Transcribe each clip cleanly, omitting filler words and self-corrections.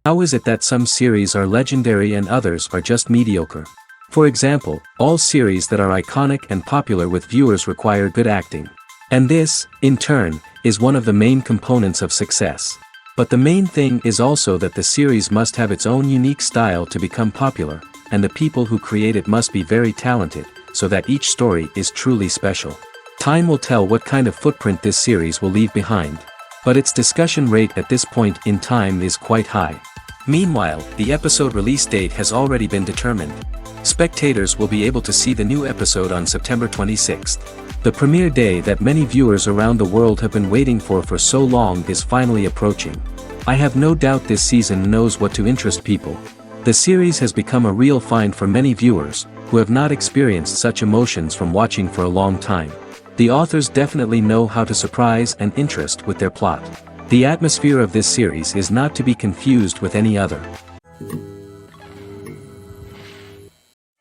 How is it that some series are legendary and others are just mediocre? For example, all series that are iconic and popular with viewers require good acting. And this, in turn, is one of the main components of success. But the main thing is also that the series must have its own unique style to become popular, and the people who create it must be very talented, so that each story is truly special. Time will tell what kind of footprint this series will leave behind. But its discussion rate at this point in time is quite high. Meanwhile, the episode release date has already been determined. Spectators will be able to see the new episode on September 26th. The premiere day that many viewers around the world have been waiting for so long is finally approaching. I have no doubt this season knows what to interest people. The series has become a real find for many viewers, who have not experienced such emotions from watching for a long time. The authors definitely know how to surprise and interest with their plot. The atmosphere of this series is not to be confused with any other.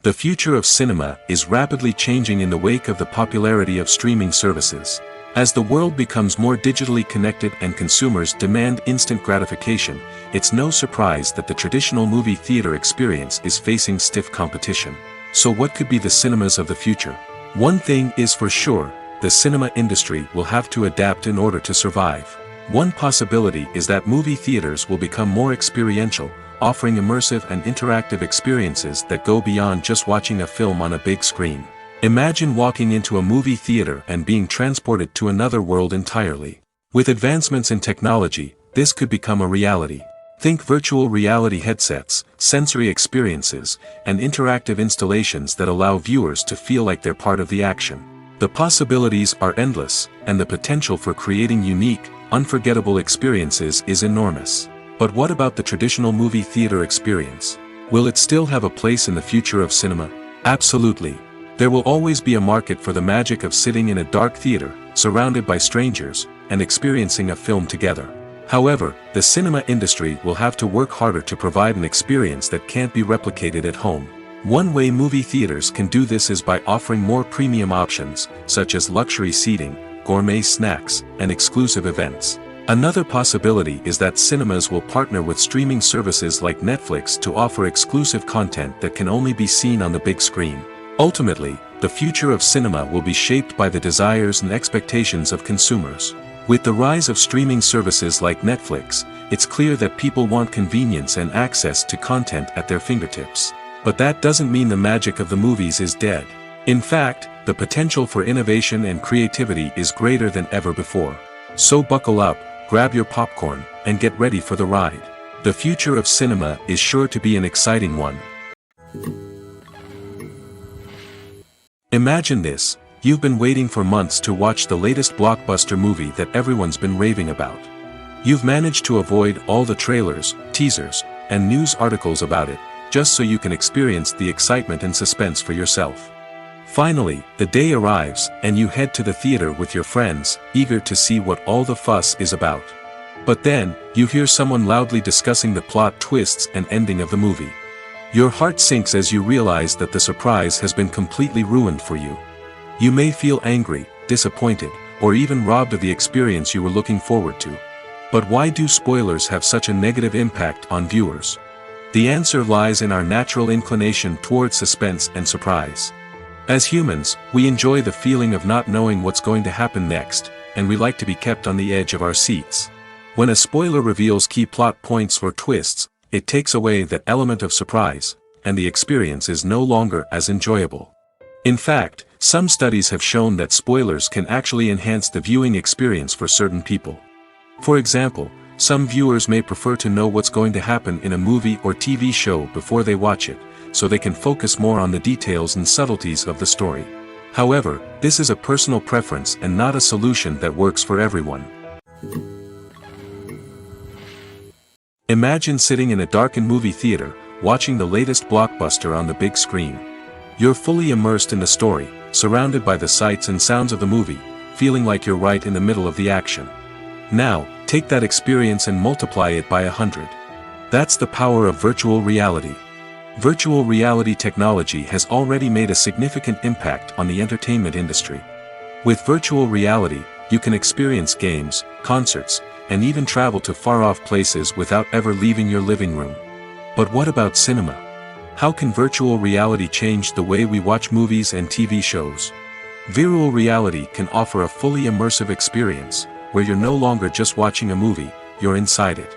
The future of cinema is rapidly changing in the wake of the popularity of streaming services. As the world becomes more digitally connected and consumers demand instant gratification, it's no surprise that the traditional movie theater experience is facing stiff competition. So what could be the cinemas of the future? One thing is for sure, the cinema industry will have to adapt in order to survive. One possibility is that movie theaters will become more experiential, offering immersive and interactive experiences that go beyond just watching a film on a big screen. Imagine walking into a movie theater and being transported to another world entirely. With advancements in technology, this could become a reality. Think virtual reality headsets, sensory experiences, and interactive installations that allow viewers to feel like they're part of the action. The possibilities are endless, and the potential for creating unique, unforgettable experiences is enormous. But what about the traditional movie theater experience? Will it still have a place in the future of cinema? Absolutely. There will always be a market for the magic of sitting in a dark theater, surrounded by strangers, and experiencing a film together. However, the cinema industry will have to work harder to provide an experience that can't be replicated at home. One way movie theaters can do this is by offering more premium options, such as luxury seating, gourmet snacks, and exclusive events. Another possibility is that cinemas will partner with streaming services like Netflix to offer exclusive content that can only be seen on the big screen. Ultimately, the future of cinema will be shaped by the desires and expectations of consumers. With the rise of streaming services like Netflix, it's clear that people want convenience and access to content at their fingertips. But that doesn't mean the magic of the movies is dead. In fact, the potential for innovation and creativity is greater than ever before. So buckle up, grab your popcorn, and get ready for the ride. The future of cinema is sure to be an exciting one. Imagine this, you've been waiting for months to watch the latest blockbuster movie that everyone's been raving about. You've managed to avoid all the trailers, teasers, and news articles about it, just so you can experience the excitement and suspense for yourself. Finally, the day arrives, and you head to the theater with your friends, eager to see what all the fuss is about. But then, you hear someone loudly discussing the plot twists and ending of the movie. Your heart sinks as you realize that the surprise has been completely ruined for you. You may feel angry, disappointed, or even robbed of the experience you were looking forward to. But why do spoilers have such a negative impact on viewers? The answer lies in our natural inclination toward suspense and surprise. As humans, we enjoy the feeling of not knowing what's going to happen next, and we like to be kept on the edge of our seats. When a spoiler reveals key plot points or twists, it takes away that element of surprise, and the experience is no longer as enjoyable. In fact, some studies have shown that spoilers can actually enhance the viewing experience for certain people. For example, some viewers may prefer to know what's going to happen in a movie or TV show before they watch it, so they can focus more on the details and subtleties of the story. However, this is a personal preference and not a solution that works for everyone. Imagine sitting in a darkened movie theater, watching the latest blockbuster on the big screen. You're fully immersed in the story, surrounded by the sights and sounds of the movie, feeling like you're right in the middle of the action. Now, take that experience and multiply it by 100. That's the power of virtual reality. Virtual reality technology has already made a significant impact on the entertainment industry. With virtual reality, you can experience games, concerts, and even travel to far-off places without ever leaving your living room. But what about cinema? How can virtual reality change the way we watch movies and TV shows? Virtual reality can offer a fully immersive experience, where you're no longer just watching a movie, you're inside it.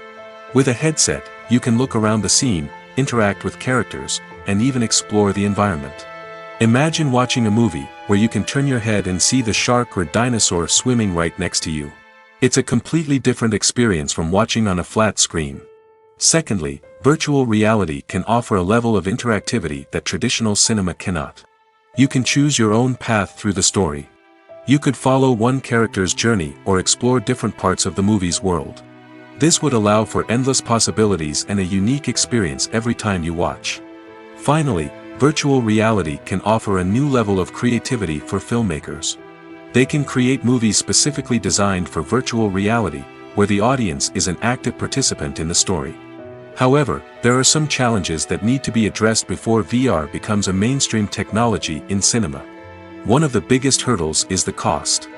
With a headset, you can look around the scene, interact with characters, and even explore the environment. Imagine watching a movie, where you can turn your head and see the shark or dinosaur swimming right next to you. It's a completely different experience from watching on a flat screen. Secondly, virtual reality can offer a level of interactivity that traditional cinema cannot. You can choose your own path through the story. You could follow one character's journey or explore different parts of the movie's world. This would allow for endless possibilities and a unique experience every time you watch. Finally, virtual reality can offer a new level of creativity for filmmakers. They can create movies specifically designed for virtual reality, where the audience is an active participant in the story. However, there are some challenges that need to be addressed before VR becomes a mainstream technology in cinema. One of the biggest hurdles is the cost.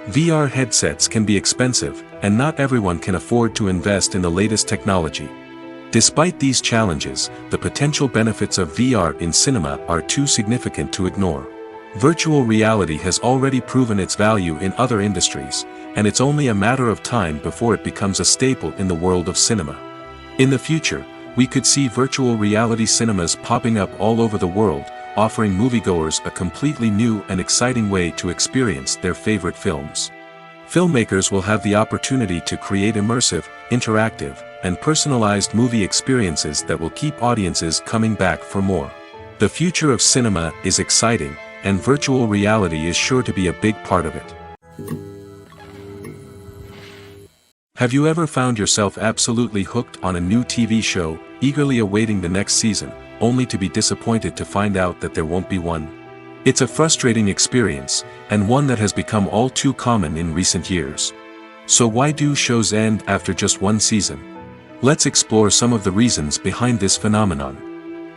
VR headsets can be expensive, and not everyone can afford to invest in the latest technology. Despite these challenges, the potential benefits of VR in cinema are too significant to ignore. Virtual reality has already proven its value in other industries, and it's only a matter of time before it becomes a staple in the world of cinema. In the future, we could see virtual reality cinemas popping up all over the world, offering moviegoers a completely new and exciting way to experience their favorite films. Filmmakers will have the opportunity to create immersive, interactive, and personalized movie experiences that will keep audiences coming back for more. The future of cinema is exciting, and virtual reality is sure to be a big part of it. Have you ever found yourself absolutely hooked on a new TV show, eagerly awaiting the next season, only to be disappointed to find out that there won't be one? It's a frustrating experience, and one that has become all too common in recent years. So why do shows end after just one season? Let's explore some of the reasons behind this phenomenon.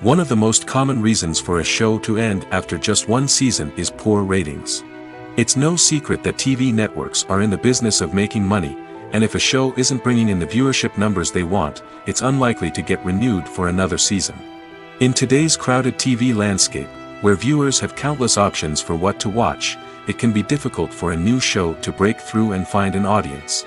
One of the most common reasons for a show to end after just one season is poor ratings. It's no secret that TV networks are in the business of making money, and if a show isn't bringing in the viewership numbers they want, it's unlikely to get renewed for another season. In today's crowded TV landscape, where viewers have countless options for what to watch, it can be difficult for a new show to break through and find an audience.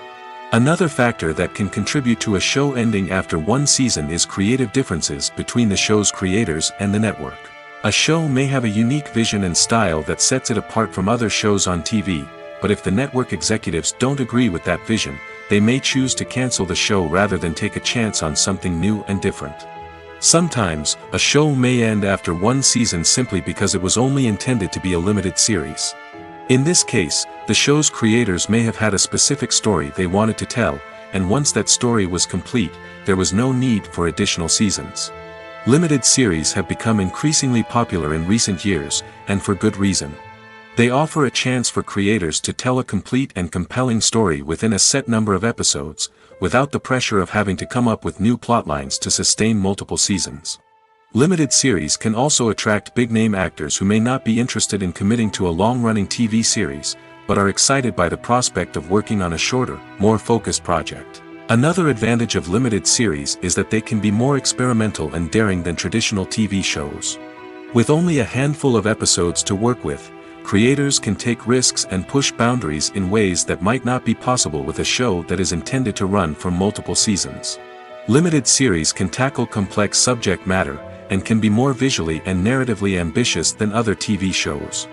Another factor that can contribute to a show ending after one season is creative differences between the show's creators and the network. A show may have a unique vision and style that sets it apart from other shows on TV, but if the network executives don't agree with that vision, they may choose to cancel the show rather than take a chance on something new and different. Sometimes, a show may end after one season simply because it was only intended to be a limited series. In this case, the show's creators may have had a specific story they wanted to tell, and once that story was complete, there was no need for additional seasons. Limited series have become increasingly popular in recent years, and for good reason. They offer a chance for creators to tell a complete and compelling story within a set number of episodes, without the pressure of having to come up with new plotlines to sustain multiple seasons. Limited series can also attract big-name actors who may not be interested in committing to a long-running TV series, but are excited by the prospect of working on a shorter, more focused project. Another advantage of limited series is that they can be more experimental and daring than traditional TV shows. With only a handful of episodes to work with, creators can take risks and push boundaries in ways that might not be possible with a show that is intended to run for multiple seasons. Limited series can tackle complex subject matter, and can be more visually and narratively ambitious than other TV shows.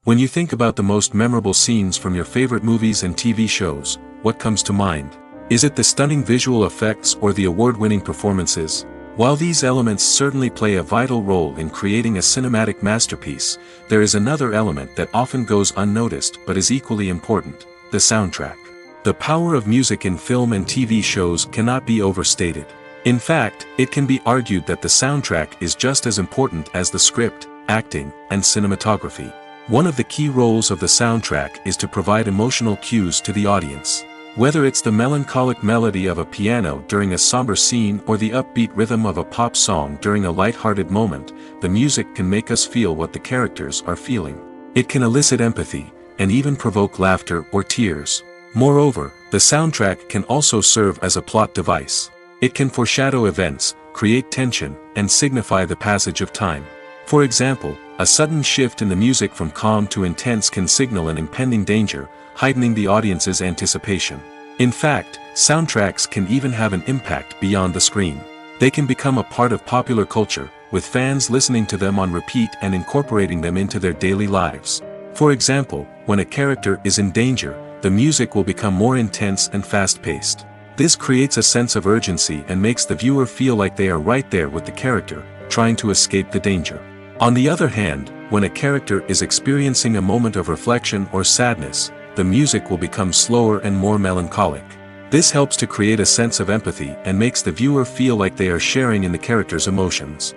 When you think about the most memorable scenes from your favorite movies and TV shows, what comes to mind? Is it the stunning visual effects or the award-winning performances? While these elements certainly play a vital role in creating a cinematic masterpiece, there is another element that often goes unnoticed but is equally important: the soundtrack. The power of music in film and TV shows cannot be overstated. In fact, it can be argued that the soundtrack is just as important as the script, acting, and cinematography. One of the key roles of the soundtrack is to provide emotional cues to the audience. Whether it's the melancholic melody of a piano during a somber scene or the upbeat rhythm of a pop song during a light-hearted moment, the music can make us feel what the characters are feeling. It can elicit empathy, and even provoke laughter or tears. Moreover, the soundtrack can also serve as a plot device. It can foreshadow events, create tension, and signify the passage of time. For example, a sudden shift in the music from calm to intense can signal an impending danger, heightening the audience's anticipation. In fact, soundtracks can even have an impact beyond the screen. They can become a part of popular culture, with fans listening to them on repeat and incorporating them into their daily lives. For example, when a character is in danger, the music will become more intense and fast-paced. This creates a sense of urgency and makes the viewer feel like they are right there with the character, trying to escape the danger. On the other hand, when a character is experiencing a moment of reflection or sadness, the music will become slower and more melancholic. This helps to create a sense of empathy and makes the viewer feel like they are sharing in the character's emotions.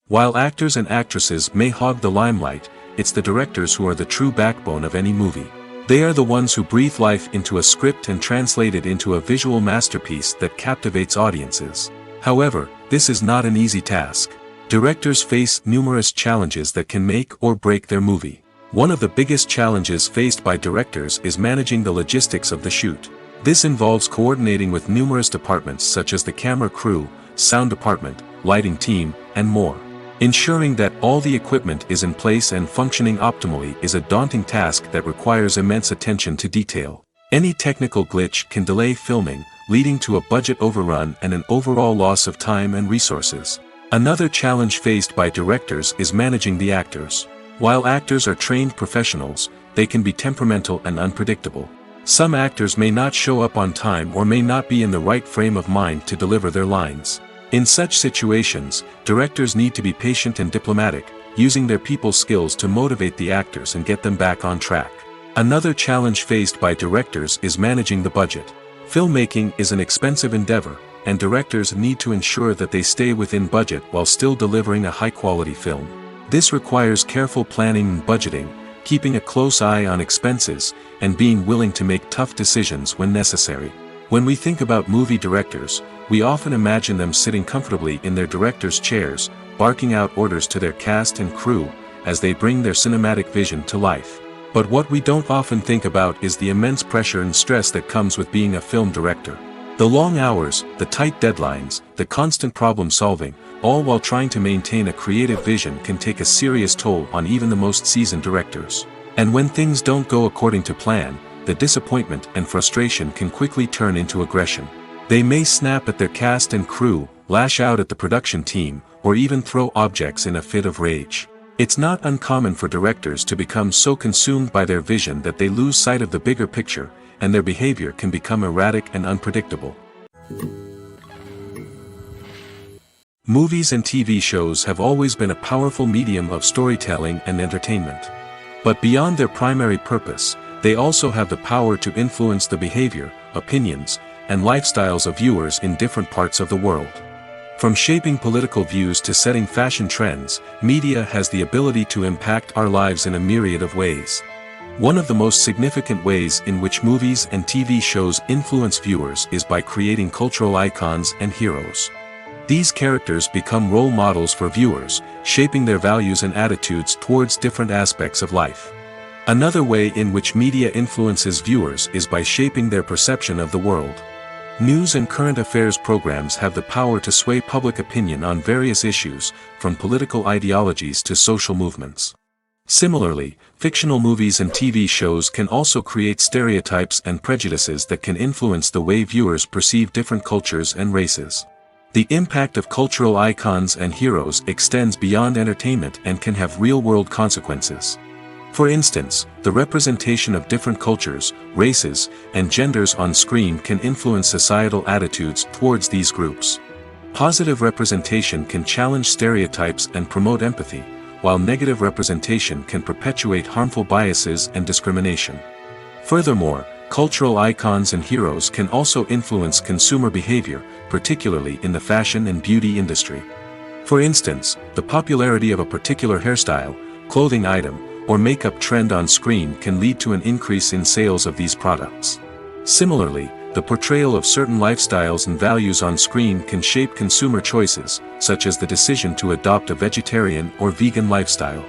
While actors and actresses may hog the limelight, it's the directors who are the true backbone of any movie. They are the ones who breathe life into a script and translate it into a visual masterpiece that captivates audiences. However, this is not an easy task. Directors face numerous challenges that can make or break their movie. One of the biggest challenges faced by directors is managing the logistics of the shoot. This involves coordinating with numerous departments such as the camera crew, sound department, lighting team, and more. Ensuring that all the equipment is in place and functioning optimally is a daunting task that requires immense attention to detail. Any technical glitch can delay filming, leading to a budget overrun and an overall loss of time and resources. Another challenge faced by directors is managing the actors. While actors are trained professionals, they can be temperamental and unpredictable. Some actors may not show up on time or may not be in the right frame of mind to deliver their lines. In such situations, directors need to be patient and diplomatic, using their people skills to motivate the actors and get them back on track. Another challenge faced by directors is managing the budget. Filmmaking is an expensive endeavor, and directors need to ensure that they stay within budget while still delivering a high-quality film. This requires careful planning and budgeting, keeping a close eye on expenses, and being willing to make tough decisions when necessary. When we think about movie directors, we often imagine them sitting comfortably in their director's chairs, barking out orders to their cast and crew, as they bring their cinematic vision to life. But what we don't often think about is the immense pressure and stress that comes with being a film director. The long hours, the tight deadlines, the constant problem solving, all while trying to maintain a creative vision can take a serious toll on even the most seasoned directors. And when things don't go according to plan, the disappointment and frustration can quickly turn into aggression. They may snap at their cast and crew, lash out at the production team, or even throw objects in a fit of rage. It's not uncommon for directors to become so consumed by their vision that they lose sight of the bigger picture, and their behavior can become erratic and unpredictable. Movies and TV shows have always been a powerful medium of storytelling and entertainment. But beyond their primary purpose, they also have the power to influence the behavior, opinions, and lifestyles of viewers in different parts of the world. From shaping political views to setting fashion trends, media has the ability to impact our lives in a myriad of ways. One of the most significant ways in which movies and TV shows influence viewers is by creating cultural icons and heroes. These characters become role models for viewers, shaping their values and attitudes towards different aspects of life. Another way in which media influences viewers is by shaping their perception of the world. News and current affairs programs have the power to sway public opinion on various issues, from political ideologies to social movements. Similarly, fictional movies and TV shows can also create stereotypes and prejudices that can influence the way viewers perceive different cultures and races. The impact of cultural icons and heroes extends beyond entertainment and can have real-world consequences. For instance, the representation of different cultures, races, and genders on screen can influence societal attitudes towards these groups. Positive representation can challenge stereotypes and promote empathy, while negative representation can perpetuate harmful biases and discrimination. Furthermore, cultural icons and heroes can also influence consumer behavior, particularly in the fashion and beauty industry. For instance, the popularity of a particular hairstyle, clothing item, or makeup trend on screen can lead to an increase in sales of these products. Similarly, the portrayal of certain lifestyles and values on screen can shape consumer choices, such as the decision to adopt a vegetarian or vegan lifestyle.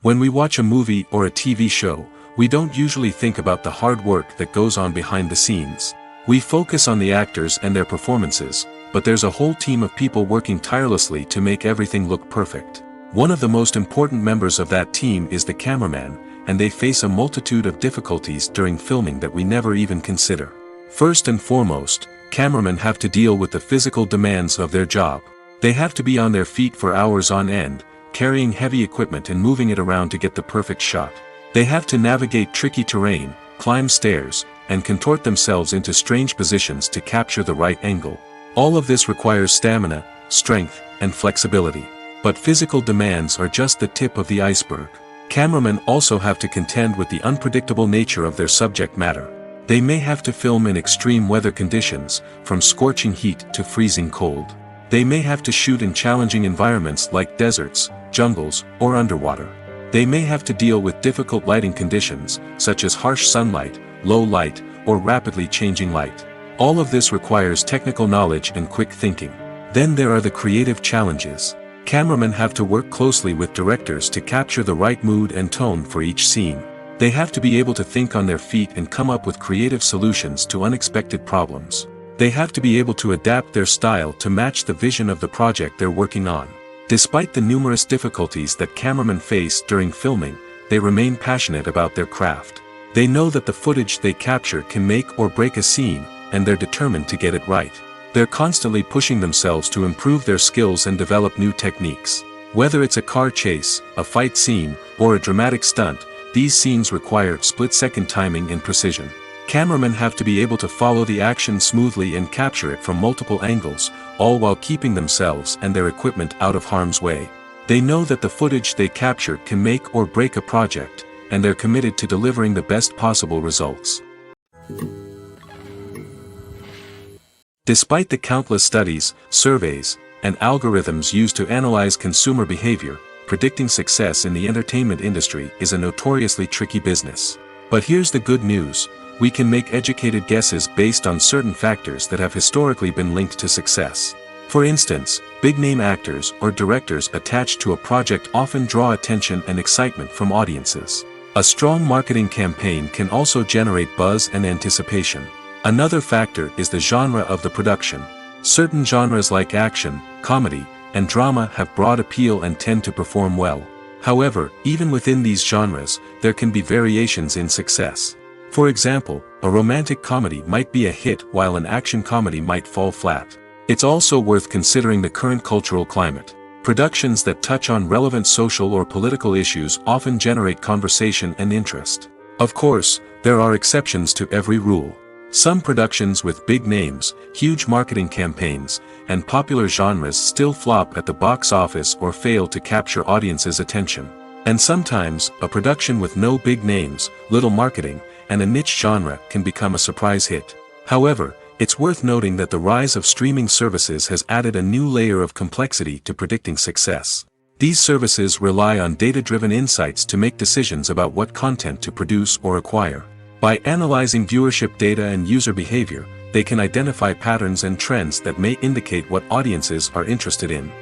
When we watch a movie or a TV show, we don't usually think about the hard work that goes on behind the scenes. We focus on the actors and their performances, but there's a whole team of people working tirelessly to make everything look perfect. One of the most important members of that team is the cameraman, and they face a multitude of difficulties during filming that we never even consider. First and foremost, cameramen have to deal with the physical demands of their job. They have to be on their feet for hours on end, carrying heavy equipment and moving it around to get the perfect shot. They have to navigate tricky terrain, climb stairs, and contort themselves into strange positions to capture the right angle. All of this requires stamina, strength, and flexibility. But physical demands are just the tip of the iceberg. Cameramen also have to contend with the unpredictable nature of their subject matter. They may have to film in extreme weather conditions, from scorching heat to freezing cold. They may have to shoot in challenging environments like deserts, jungles, or underwater. They may have to deal with difficult lighting conditions, such as harsh sunlight, low light, or rapidly changing light. All of this requires technical knowledge and quick thinking. Then there are the creative challenges. Cameramen have to work closely with directors to capture the right mood and tone for each scene. They have to be able to think on their feet and come up with creative solutions to unexpected problems. They have to be able to adapt their style to match the vision of the project they're working on. Despite the numerous difficulties that cameramen face during filming, they remain passionate about their craft. They know that the footage they capture can make or break a scene, and they're determined to get it right. They're constantly pushing themselves to improve their skills and develop new techniques. Whether it's a car chase, a fight scene, or a dramatic stunt, these scenes require split-second timing and precision. Cameramen have to be able to follow the action smoothly and capture it from multiple angles, all while keeping themselves and their equipment out of harm's way. They know that the footage they capture can make or break a project, and they're committed to delivering the best possible results. Despite the countless studies, surveys, and algorithms used to analyze consumer behavior, predicting success in the entertainment industry is a notoriously tricky business. But here's the good news: we can make educated guesses based on certain factors that have historically been linked to success. For instance, big-name actors or directors attached to a project often draw attention and excitement from audiences. A strong marketing campaign can also generate buzz and anticipation. Another factor is the genre of the production. Certain genres like action, comedy, and drama have broad appeal and tend to perform well. However, even within these genres, there can be variations in success. For example, a romantic comedy might be a hit while an action comedy might fall flat. It's also worth considering the current cultural climate. Productions that touch on relevant social or political issues often generate conversation and interest. Of course, there are exceptions to every rule. Some productions with big names, huge marketing campaigns, and popular genres still flop at the box office or fail to capture audiences' attention. And sometimes, a production with no big names, little marketing, and a niche genre can become a surprise hit. However, it's worth noting that the rise of streaming services has added a new layer of complexity to predicting success. These services rely on data-driven insights to make decisions about what content to produce or acquire. By analyzing viewership data and user behavior, they can identify patterns and trends that may indicate what audiences are interested in.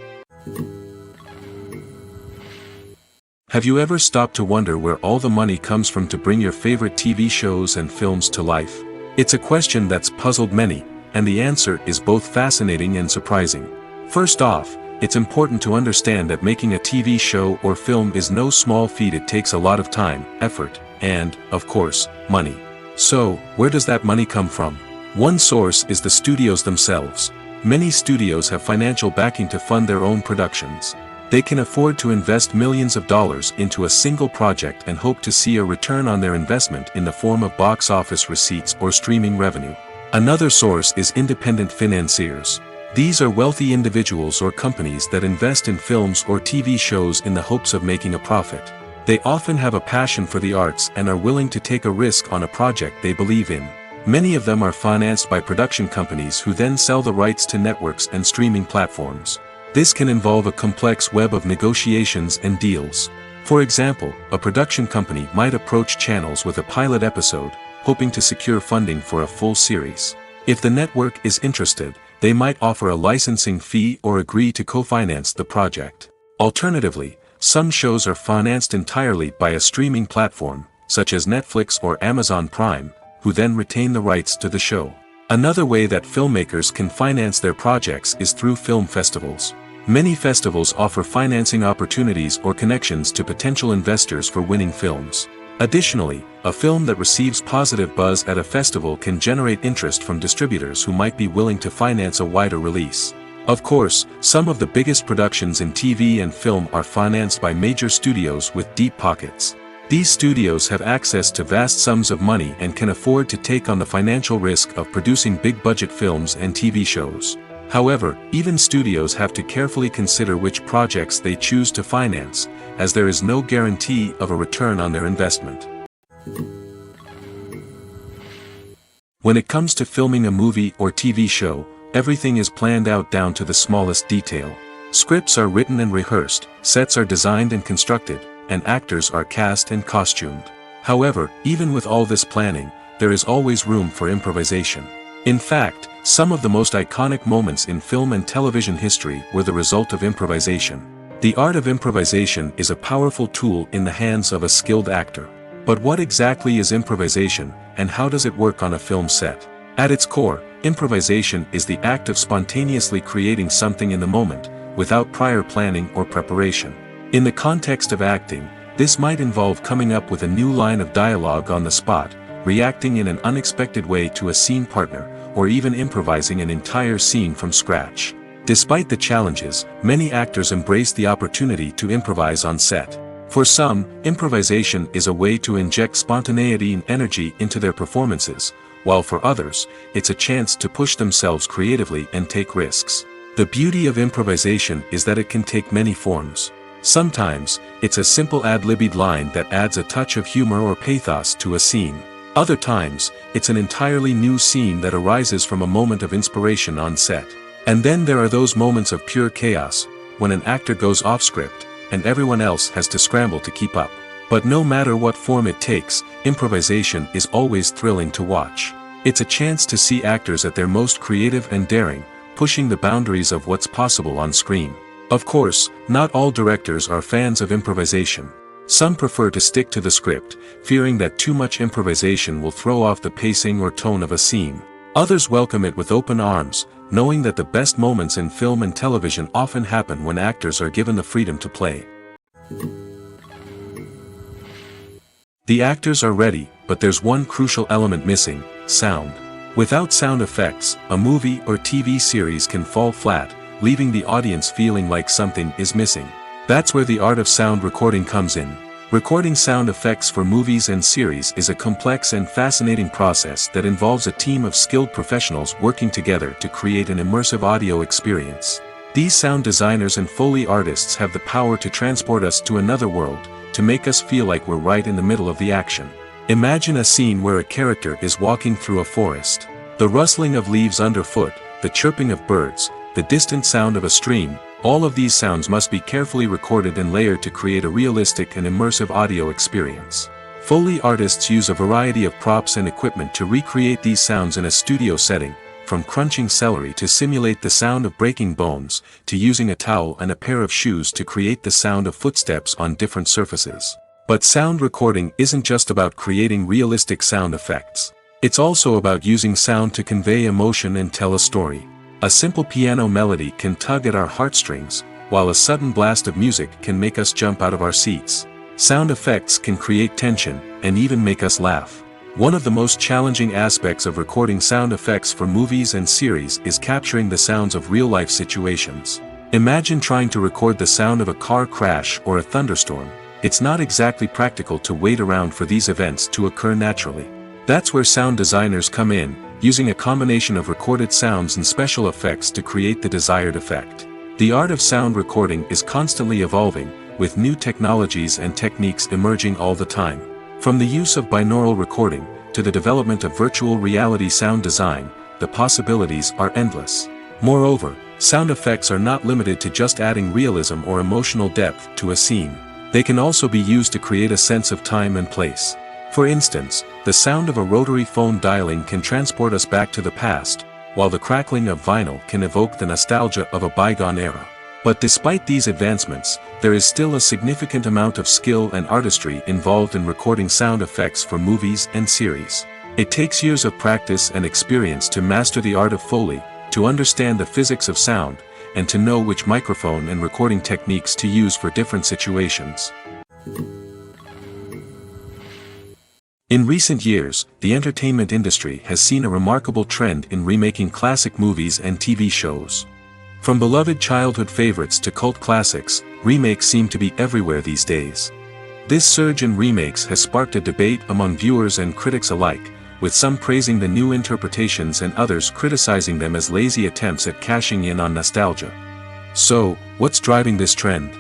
Have you ever stopped to wonder where all the money comes from to bring your favorite TV shows and films to life? It's a question that's puzzled many, and the answer is both fascinating and surprising. First off, it's important to understand that making a TV show or film is no small feat. It takes a lot of time, effort, and, of course, money. So, where does that money come from? One source is the studios themselves. Many studios have financial backing to fund their own productions. They can afford to invest millions of dollars into a single project and hope to see a return on their investment in the form of box office receipts or streaming revenue. Another source is independent financiers. These are wealthy individuals or companies that invest in films or TV shows in the hopes of making a profit. They often have a passion for the arts and are willing to take a risk on a project they believe in. Many of them are financed by production companies who then sell the rights to networks and streaming platforms. This can involve a complex web of negotiations and deals. For example, a production company might approach channels with a pilot episode, hoping to secure funding for a full series. If the network is interested, they might offer a licensing fee or agree to co-finance the project. Alternatively, some shows are financed entirely by a streaming platform, such as Netflix or Amazon Prime, who then retain the rights to the show. Another way that filmmakers can finance their projects is through film festivals. Many festivals offer financing opportunities or connections to potential investors for winning films. Additionally, a film that receives positive buzz at a festival can generate interest from distributors who might be willing to finance a wider release. Of course, some of the biggest productions in TV and film are financed by major studios with deep pockets. These studios have access to vast sums of money and can afford to take on the financial risk of producing big-budget films and TV shows. However, even studios have to carefully consider which projects they choose to finance, as there is no guarantee of a return on their investment. When it comes to filming a movie or TV show, everything is planned out down to the smallest detail. Scripts are written and rehearsed, sets are designed and constructed, and actors are cast and costumed. However, even with all this planning, there is always room for improvisation. In fact, some of the most iconic moments in film and television history were the result of improvisation. The art of improvisation is a powerful tool in the hands of a skilled actor. But what exactly is improvisation, and how does it work on a film set? At its core, improvisation is the act of spontaneously creating something in the moment, without prior planning or preparation. In the context of acting, this might involve coming up with a new line of dialogue on the spot, reacting in an unexpected way to a scene partner, or even improvising an entire scene from scratch. Despite the challenges, many actors embrace the opportunity to improvise on set. For some, improvisation is a way to inject spontaneity and energy into their performances, while for others, it's a chance to push themselves creatively and take risks. The beauty of improvisation is that it can take many forms. Sometimes, it's a simple ad-libbed line that adds a touch of humor or pathos to a scene. Other times, it's an entirely new scene that arises from a moment of inspiration on set. And then there are those moments of pure chaos, when an actor goes off script, and everyone else has to scramble to keep up. But no matter what form it takes, improvisation is always thrilling to watch. It's a chance to see actors at their most creative and daring, pushing the boundaries of what's possible on screen. Of course, not all directors are fans of improvisation. Some prefer to stick to the script, fearing that too much improvisation will throw off the pacing or tone of a scene. Others welcome it with open arms, knowing that the best moments in film and television often happen when actors are given the freedom to play. The actors are ready, but there's one crucial element missing: sound. Without sound effects, a movie or TV series can fall flat, leaving the audience feeling like something is missing. That's where the art of sound recording comes in. Recording sound effects for movies and series is a complex and fascinating process that involves a team of skilled professionals working together to create an immersive audio experience. These sound designers and Foley artists have the power to transport us to another world, to make us feel like we're right in the middle of the action. Imagine a scene where a character is walking through a forest. The rustling of leaves underfoot, the chirping of birds, the distant sound of a stream, all of these sounds must be carefully recorded and layered to create a realistic and immersive audio experience. Foley artists use a variety of props and equipment to recreate these sounds in a studio setting, from crunching celery to simulate the sound of breaking bones, to using a towel and a pair of shoes to create the sound of footsteps on different surfaces. But sound recording isn't just about creating realistic sound effects. It's also about using sound to convey emotion and tell a story. A simple piano melody can tug at our heartstrings, while a sudden blast of music can make us jump out of our seats. Sound effects can create tension, and even make us laugh. One of the most challenging aspects of recording sound effects for movies and series is capturing the sounds of real-life situations. Imagine trying to record the sound of a car crash or a thunderstorm. It's not exactly practical to wait around for these events to occur naturally. That's where sound designers come in, using a combination of recorded sounds and special effects to create the desired effect. The art of sound recording is constantly evolving, with new technologies and techniques emerging all the time. From the use of binaural recording, to the development of virtual reality sound design, the possibilities are endless. Moreover, sound effects are not limited to just adding realism or emotional depth to a scene. They can also be used to create a sense of time and place. For instance, the sound of a rotary phone dialing can transport us back to the past, while the crackling of vinyl can evoke the nostalgia of a bygone era. But despite these advancements, there is still a significant amount of skill and artistry involved in recording sound effects for movies and series. It takes years of practice and experience to master the art of Foley, to understand the physics of sound, and to know which microphone and recording techniques to use for different situations. In recent years, the entertainment industry has seen a remarkable trend in remaking classic movies and TV shows. From beloved childhood favorites to cult classics, remakes seem to be everywhere these days. This surge in remakes has sparked a debate among viewers and critics alike, with some praising the new interpretations and others criticizing them as lazy attempts at cashing in on nostalgia. So, what's driving this trend?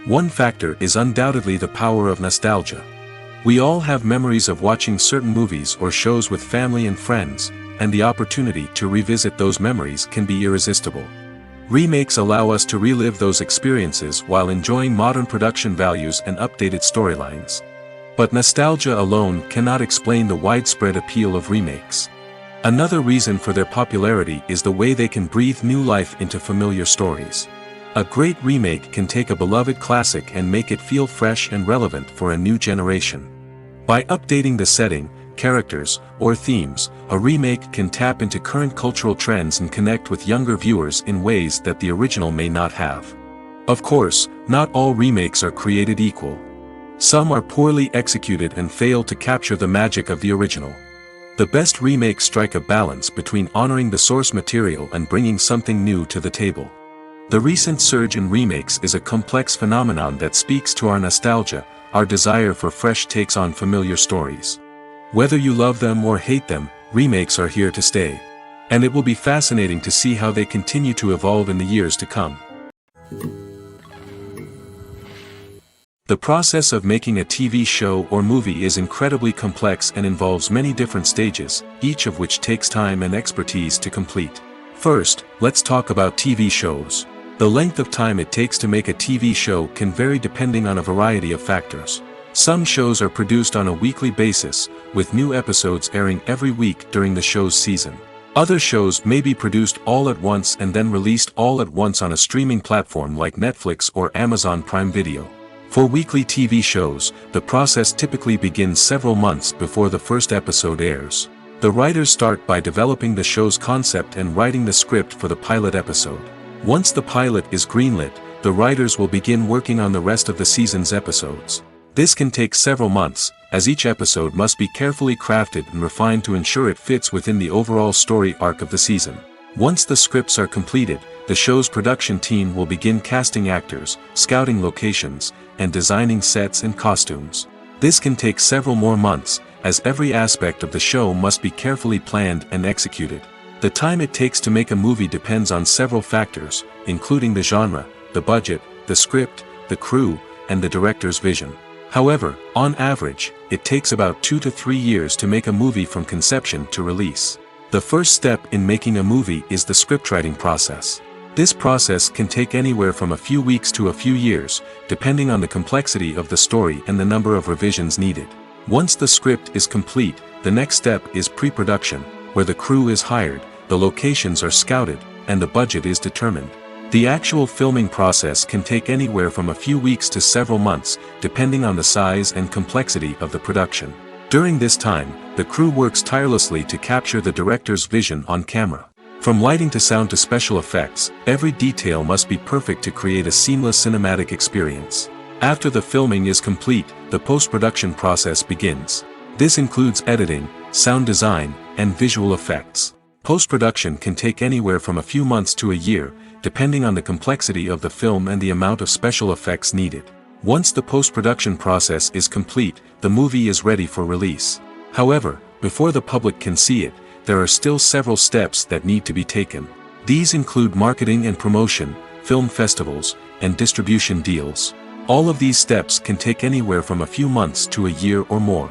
One factor is undoubtedly the power of nostalgia. We all have memories of watching certain movies or shows with family and friends, and the opportunity to revisit those memories can be irresistible. Remakes allow us to relive those experiences while enjoying modern production values and updated storylines. But nostalgia alone cannot explain the widespread appeal of remakes. Another reason for their popularity is the way they can breathe new life into familiar stories. A great remake can take a beloved classic and make it feel fresh and relevant for a new generation. By updating the setting, characters, or themes, a remake can tap into current cultural trends and connect with younger viewers in ways that the original may not have. Of course, not all remakes are created equal. Some are poorly executed and fail to capture the magic of the original. The best remakes strike a balance between honoring the source material and bringing something new to the table. The recent surge in remakes is a complex phenomenon that speaks to our nostalgia, our desire for fresh takes on familiar stories. Whether you love them or hate them, remakes are here to stay. And it will be fascinating to see how they continue to evolve in the years to come. The process of making a TV show or movie is incredibly complex and involves many different stages, each of which takes time and expertise to complete. First, let's talk about TV shows. The length of time it takes to make a TV show can vary depending on a variety of factors. Some shows are produced on a weekly basis, with new episodes airing every week during the show's season. Other shows may be produced all at once and then released all at once on a streaming platform like Netflix or Amazon Prime Video. For weekly TV shows, the process typically begins several months before the first episode airs. The writers start by developing the show's concept and writing the script for the pilot episode. Once the pilot is greenlit, the writers will begin working on the rest of the season's episodes. This can take several months, as each episode must be carefully crafted and refined to ensure it fits within the overall story arc of the season. Once the scripts are completed, the show's production team will begin casting actors, scouting locations, and designing sets and costumes. This can take several more months, as every aspect of the show must be carefully planned and executed. The time it takes to make a movie depends on several factors, including the genre, the budget, the script, the crew, and the director's vision. However, on average, it takes about 2 to 3 years to make a movie from conception to release. The first step in making a movie is the scriptwriting process. This process can take anywhere from a few weeks to a few years, depending on the complexity of the story and the number of revisions needed. Once the script is complete, the next step is pre-production, where the crew is hired, the locations are scouted, and the budget is determined. The actual filming process can take anywhere from a few weeks to several months, depending on the size and complexity of the production. During this time, the crew works tirelessly to capture the director's vision on camera. From lighting to sound to special effects, every detail must be perfect to create a seamless cinematic experience. After the filming is complete, the post-production process begins. This includes editing, sound design, and visual effects. Post-production can take anywhere from a few months to a year, depending on the complexity of the film and the amount of special effects needed. Once the post-production process is complete, the movie is ready for release. However, before the public can see it, there are still several steps that need to be taken. These include marketing and promotion, film festivals, and distribution deals. All of these steps can take anywhere from a few months to a year or more.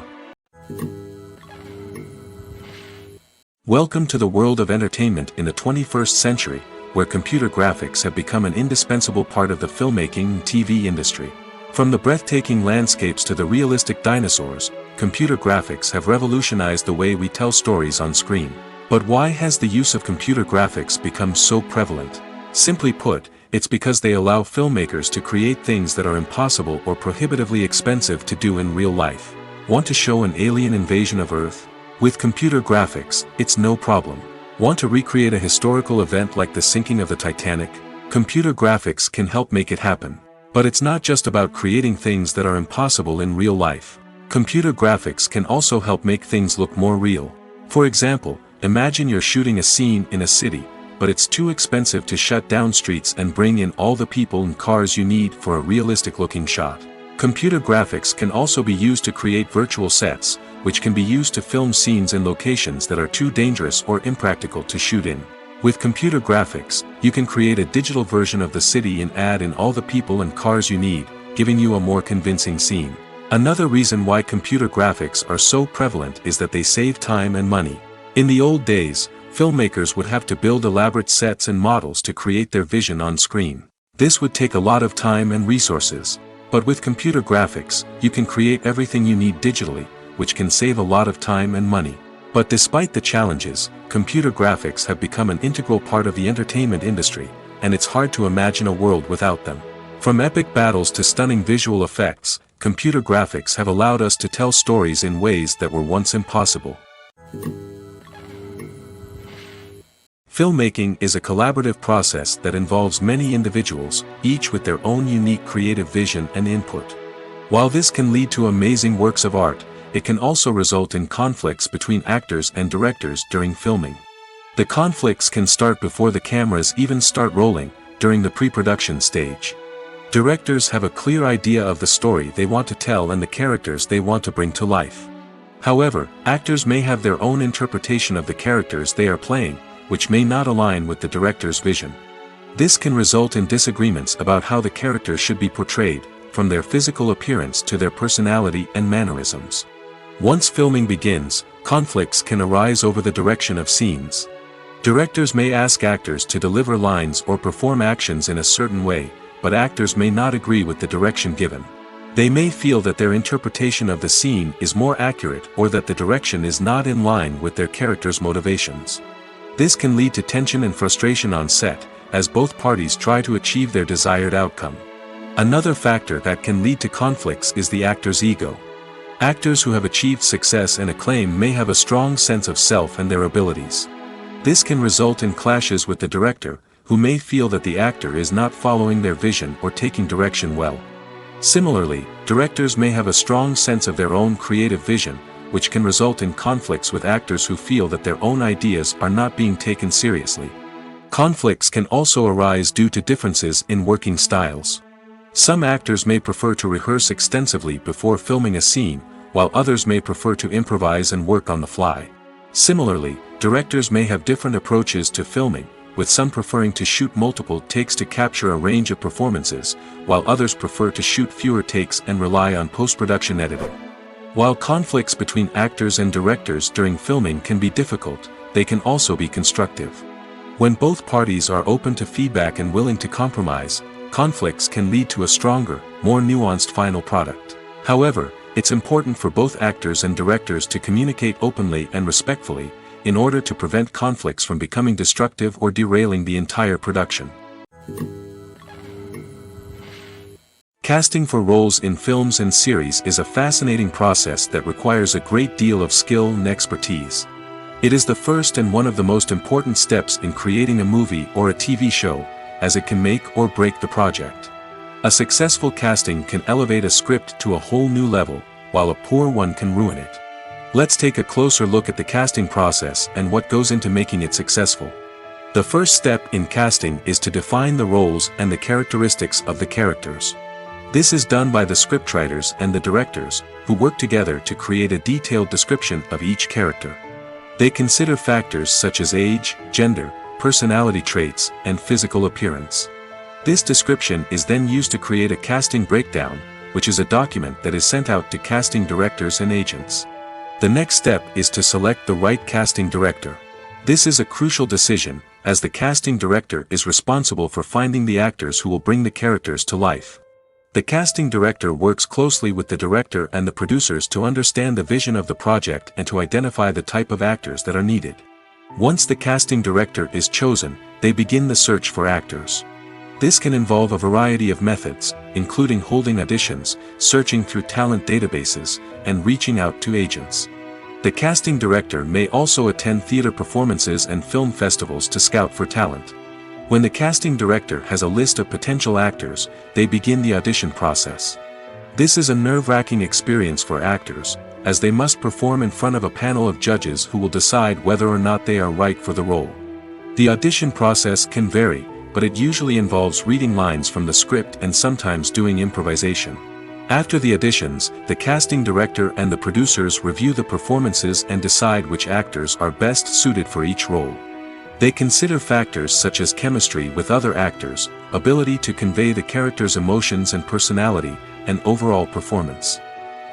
Welcome to the world of entertainment in the 21st century, where computer graphics have become an indispensable part of the filmmaking and TV industry. From the breathtaking landscapes to the realistic dinosaurs, computer graphics have revolutionized the way we tell stories on screen. But why has the use of computer graphics become so prevalent? Simply put, It's because they allow filmmakers to create things that are impossible or prohibitively expensive to do in real life. Want to show an alien invasion of Earth? With computer graphics, it's no problem. Want to recreate a historical event like the sinking of the Titanic? Computer graphics can help make it happen. But it's not just about creating things that are impossible in real life. Computer graphics can also help make things look more real. For example, imagine you're shooting a scene in a city, but it's too expensive to shut down streets and bring in all the people and cars you need for a realistic-looking shot. Computer graphics can also be used to create virtual sets, which can be used to film scenes in locations that are too dangerous or impractical to shoot in. With computer graphics, you can create a digital version of the city and add in all the people and cars you need, giving you a more convincing scene. Another reason why computer graphics are so prevalent is that they save time and money. In the old days, filmmakers would have to build elaborate sets and models to create their vision on screen. This would take a lot of time and resources. But with computer graphics, you can create everything you need digitally, which can save a lot of time and money. But despite the challenges, computer graphics have become an integral part of the entertainment industry, and it's hard to imagine a world without them. From epic battles to stunning visual effects, computer graphics have allowed us to tell stories in ways that were once impossible. Filmmaking is a collaborative process that involves many individuals, each with their own unique creative vision and input. While this can lead to amazing works of art, it can also result in conflicts between actors and directors during filming. The conflicts can start before the cameras even start rolling, during the pre-production stage. Directors have a clear idea of the story they want to tell and the characters they want to bring to life. However, actors may have their own interpretation of the characters they are playing, which may not align with the director's vision. This can result in disagreements about how the characters should be portrayed, from their physical appearance to their personality and mannerisms. Once filming begins, conflicts can arise over the direction of scenes. Directors may ask actors to deliver lines or perform actions in a certain way, but actors may not agree with the direction given. They may feel that their interpretation of the scene is more accurate or that the direction is not in line with their character's motivations. This can lead to tension and frustration on set, as both parties try to achieve their desired outcome. Another factor that can lead to conflicts is the actor's ego. Actors who have achieved success and acclaim may have a strong sense of self and their abilities. This can result in clashes with the director, who may feel that the actor is not following their vision or taking direction well. Similarly, directors may have a strong sense of their own creative vision, which can result in conflicts with actors who feel that their own ideas are not being taken seriously. Conflicts can also arise due to differences in working styles. Some actors may prefer to rehearse extensively before filming a scene, while others may prefer to improvise and work on the fly. Similarly, directors may have different approaches to filming, with some preferring to shoot multiple takes to capture a range of performances, while others prefer to shoot fewer takes and rely on post-production editing. While conflicts between actors and directors during filming can be difficult, they can also be constructive. When both parties are open to feedback and willing to compromise, conflicts can lead to a stronger, more nuanced final product. However, it's important for both actors and directors to communicate openly and respectfully, in order to prevent conflicts from becoming destructive or derailing the entire production. Casting for roles in films and series is a fascinating process that requires a great deal of skill and expertise. It is the first and one of the most important steps in creating a movie or a TV show, as it can make or break the project. A successful casting can elevate a script to a whole new level, while a poor one can ruin it. Let's take a closer look at the casting process and what goes into making it successful. The first step in casting is to define the roles and the characteristics of the characters. This is done by the scriptwriters and the directors, who work together to create a detailed description of each character. They consider factors such as age, gender, personality traits, and physical appearance. This description is then used to create a casting breakdown, which is a document that is sent out to casting directors and agents. The next step is to select the right casting director. This is a crucial decision, as the casting director is responsible for finding the actors who will bring the characters to life. The casting director works closely with the director and the producers to understand the vision of the project and to identify the type of actors that are needed. Once the casting director is chosen, they begin the search for actors. This can involve a variety of methods, including holding auditions, searching through talent databases, and reaching out to agents. The casting director may also attend theater performances and film festivals to scout for talent. When the casting director has a list of potential actors, they begin the audition process. This is a nerve-wracking experience for actors, as they must perform in front of a panel of judges who will decide whether or not they are right for the role. The audition process can vary, but it usually involves reading lines from the script and sometimes doing improvisation. After the auditions, the casting director and the producers review the performances and decide which actors are best suited for each role. They consider factors such as chemistry with other actors, ability to convey the character's emotions and personality, and overall performance.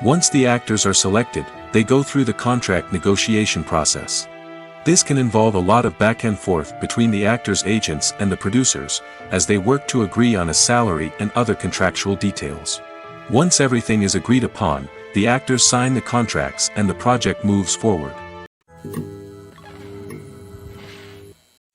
Once the actors are selected, they go through the contract negotiation process. This can involve a lot of back and forth between the actors' agents and the producers, as they work to agree on a salary and other contractual details. Once everything is agreed upon, the actors sign the contracts and the project moves forward.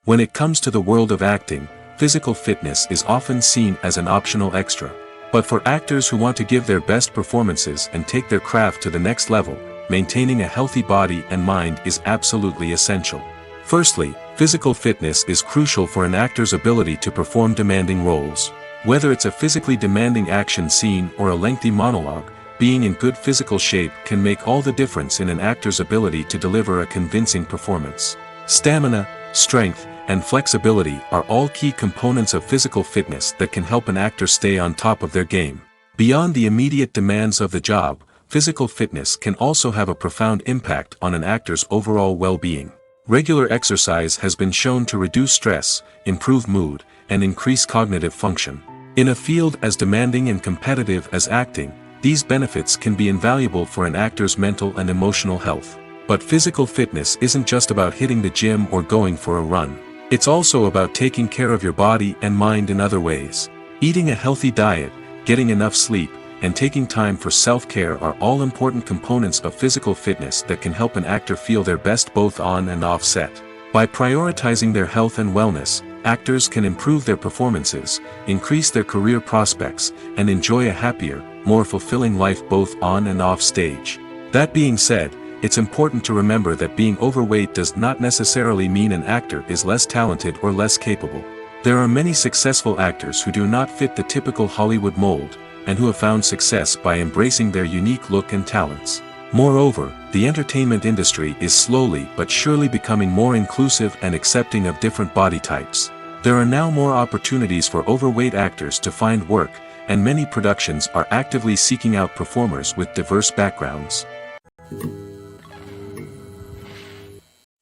When it comes to the world of acting, physical fitness is often seen as an optional extra. But for actors who want to give their best performances and take their craft to the next level, maintaining a healthy body and mind is absolutely essential. Firstly, physical fitness is crucial for an actor's ability to perform demanding roles. Whether it's a physically demanding action scene or a lengthy monologue, being in good physical shape can make all the difference in an actor's ability to deliver a convincing performance. Stamina, strength, and flexibility are all key components of physical fitness that can help an actor stay on top of their game. Beyond the immediate demands of the job, physical fitness can also have a profound impact on an actor's overall well-being. Regular exercise has been shown to reduce stress, improve mood, and increase cognitive function. In a field as demanding and competitive as acting, these benefits can be invaluable for an actor's mental and emotional health. But physical fitness isn't just about hitting the gym or going for a run. It's also about taking care of your body and mind in other ways. Eating a healthy diet, getting enough sleep, and taking time for self-care are all important components of physical fitness that can help an actor feel their best both on and off set. By prioritizing their health and wellness, actors can improve their performances, increase their career prospects, and enjoy a happier, more fulfilling life both on and off stage. That being said, it's important to remember that being overweight does not necessarily mean an actor is less talented or less capable. There are many successful actors who do not fit the typical Hollywood mold, and who have found success by embracing their unique look and talents. Moreover, the entertainment industry is slowly but surely becoming more inclusive and accepting of different body types. There are now more opportunities for overweight actors to find work, and many productions are actively seeking out performers with diverse backgrounds.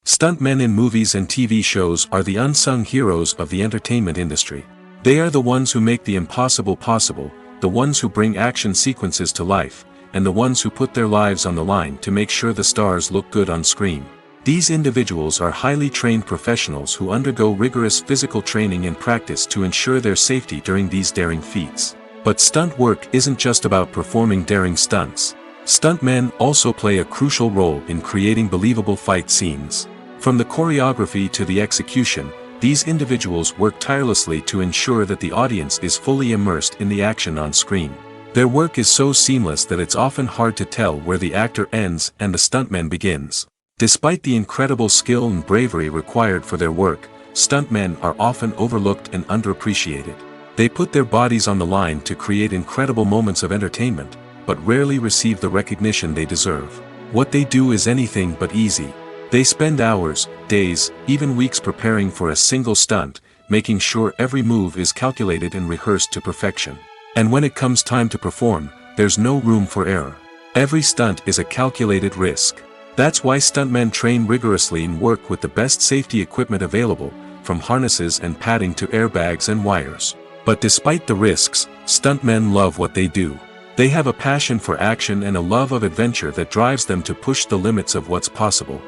Stuntmen in movies and TV shows are the unsung heroes of the entertainment industry. They are the ones who make the impossible possible, the ones who bring action sequences to life, and the ones who put their lives on the line to make sure the stars look good on screen. These individuals are highly trained professionals who undergo rigorous physical training and practice to ensure their safety during these daring feats. But stunt work isn't just about performing daring stunts. Stuntmen also play a crucial role in creating believable fight scenes. From the choreography to the execution, these individuals work tirelessly to ensure that the audience is fully immersed in the action on screen. Their work is so seamless that it's often hard to tell where the actor ends and the stuntman begins. Despite the incredible skill and bravery required for their work, stuntmen are often overlooked and underappreciated. They put their bodies on the line to create incredible moments of entertainment, but rarely receive the recognition they deserve. What they do is anything but easy. They spend hours, days, even weeks preparing for a single stunt, making sure every move is calculated and rehearsed to perfection. And when it comes time to perform, there's no room for error. Every stunt is a calculated risk. That's why stuntmen train rigorously and work with the best safety equipment available, from harnesses and padding to airbags and wires. But despite the risks, stuntmen love what they do. They have a passion for action and a love of adventure that drives them to push the limits of what's possible.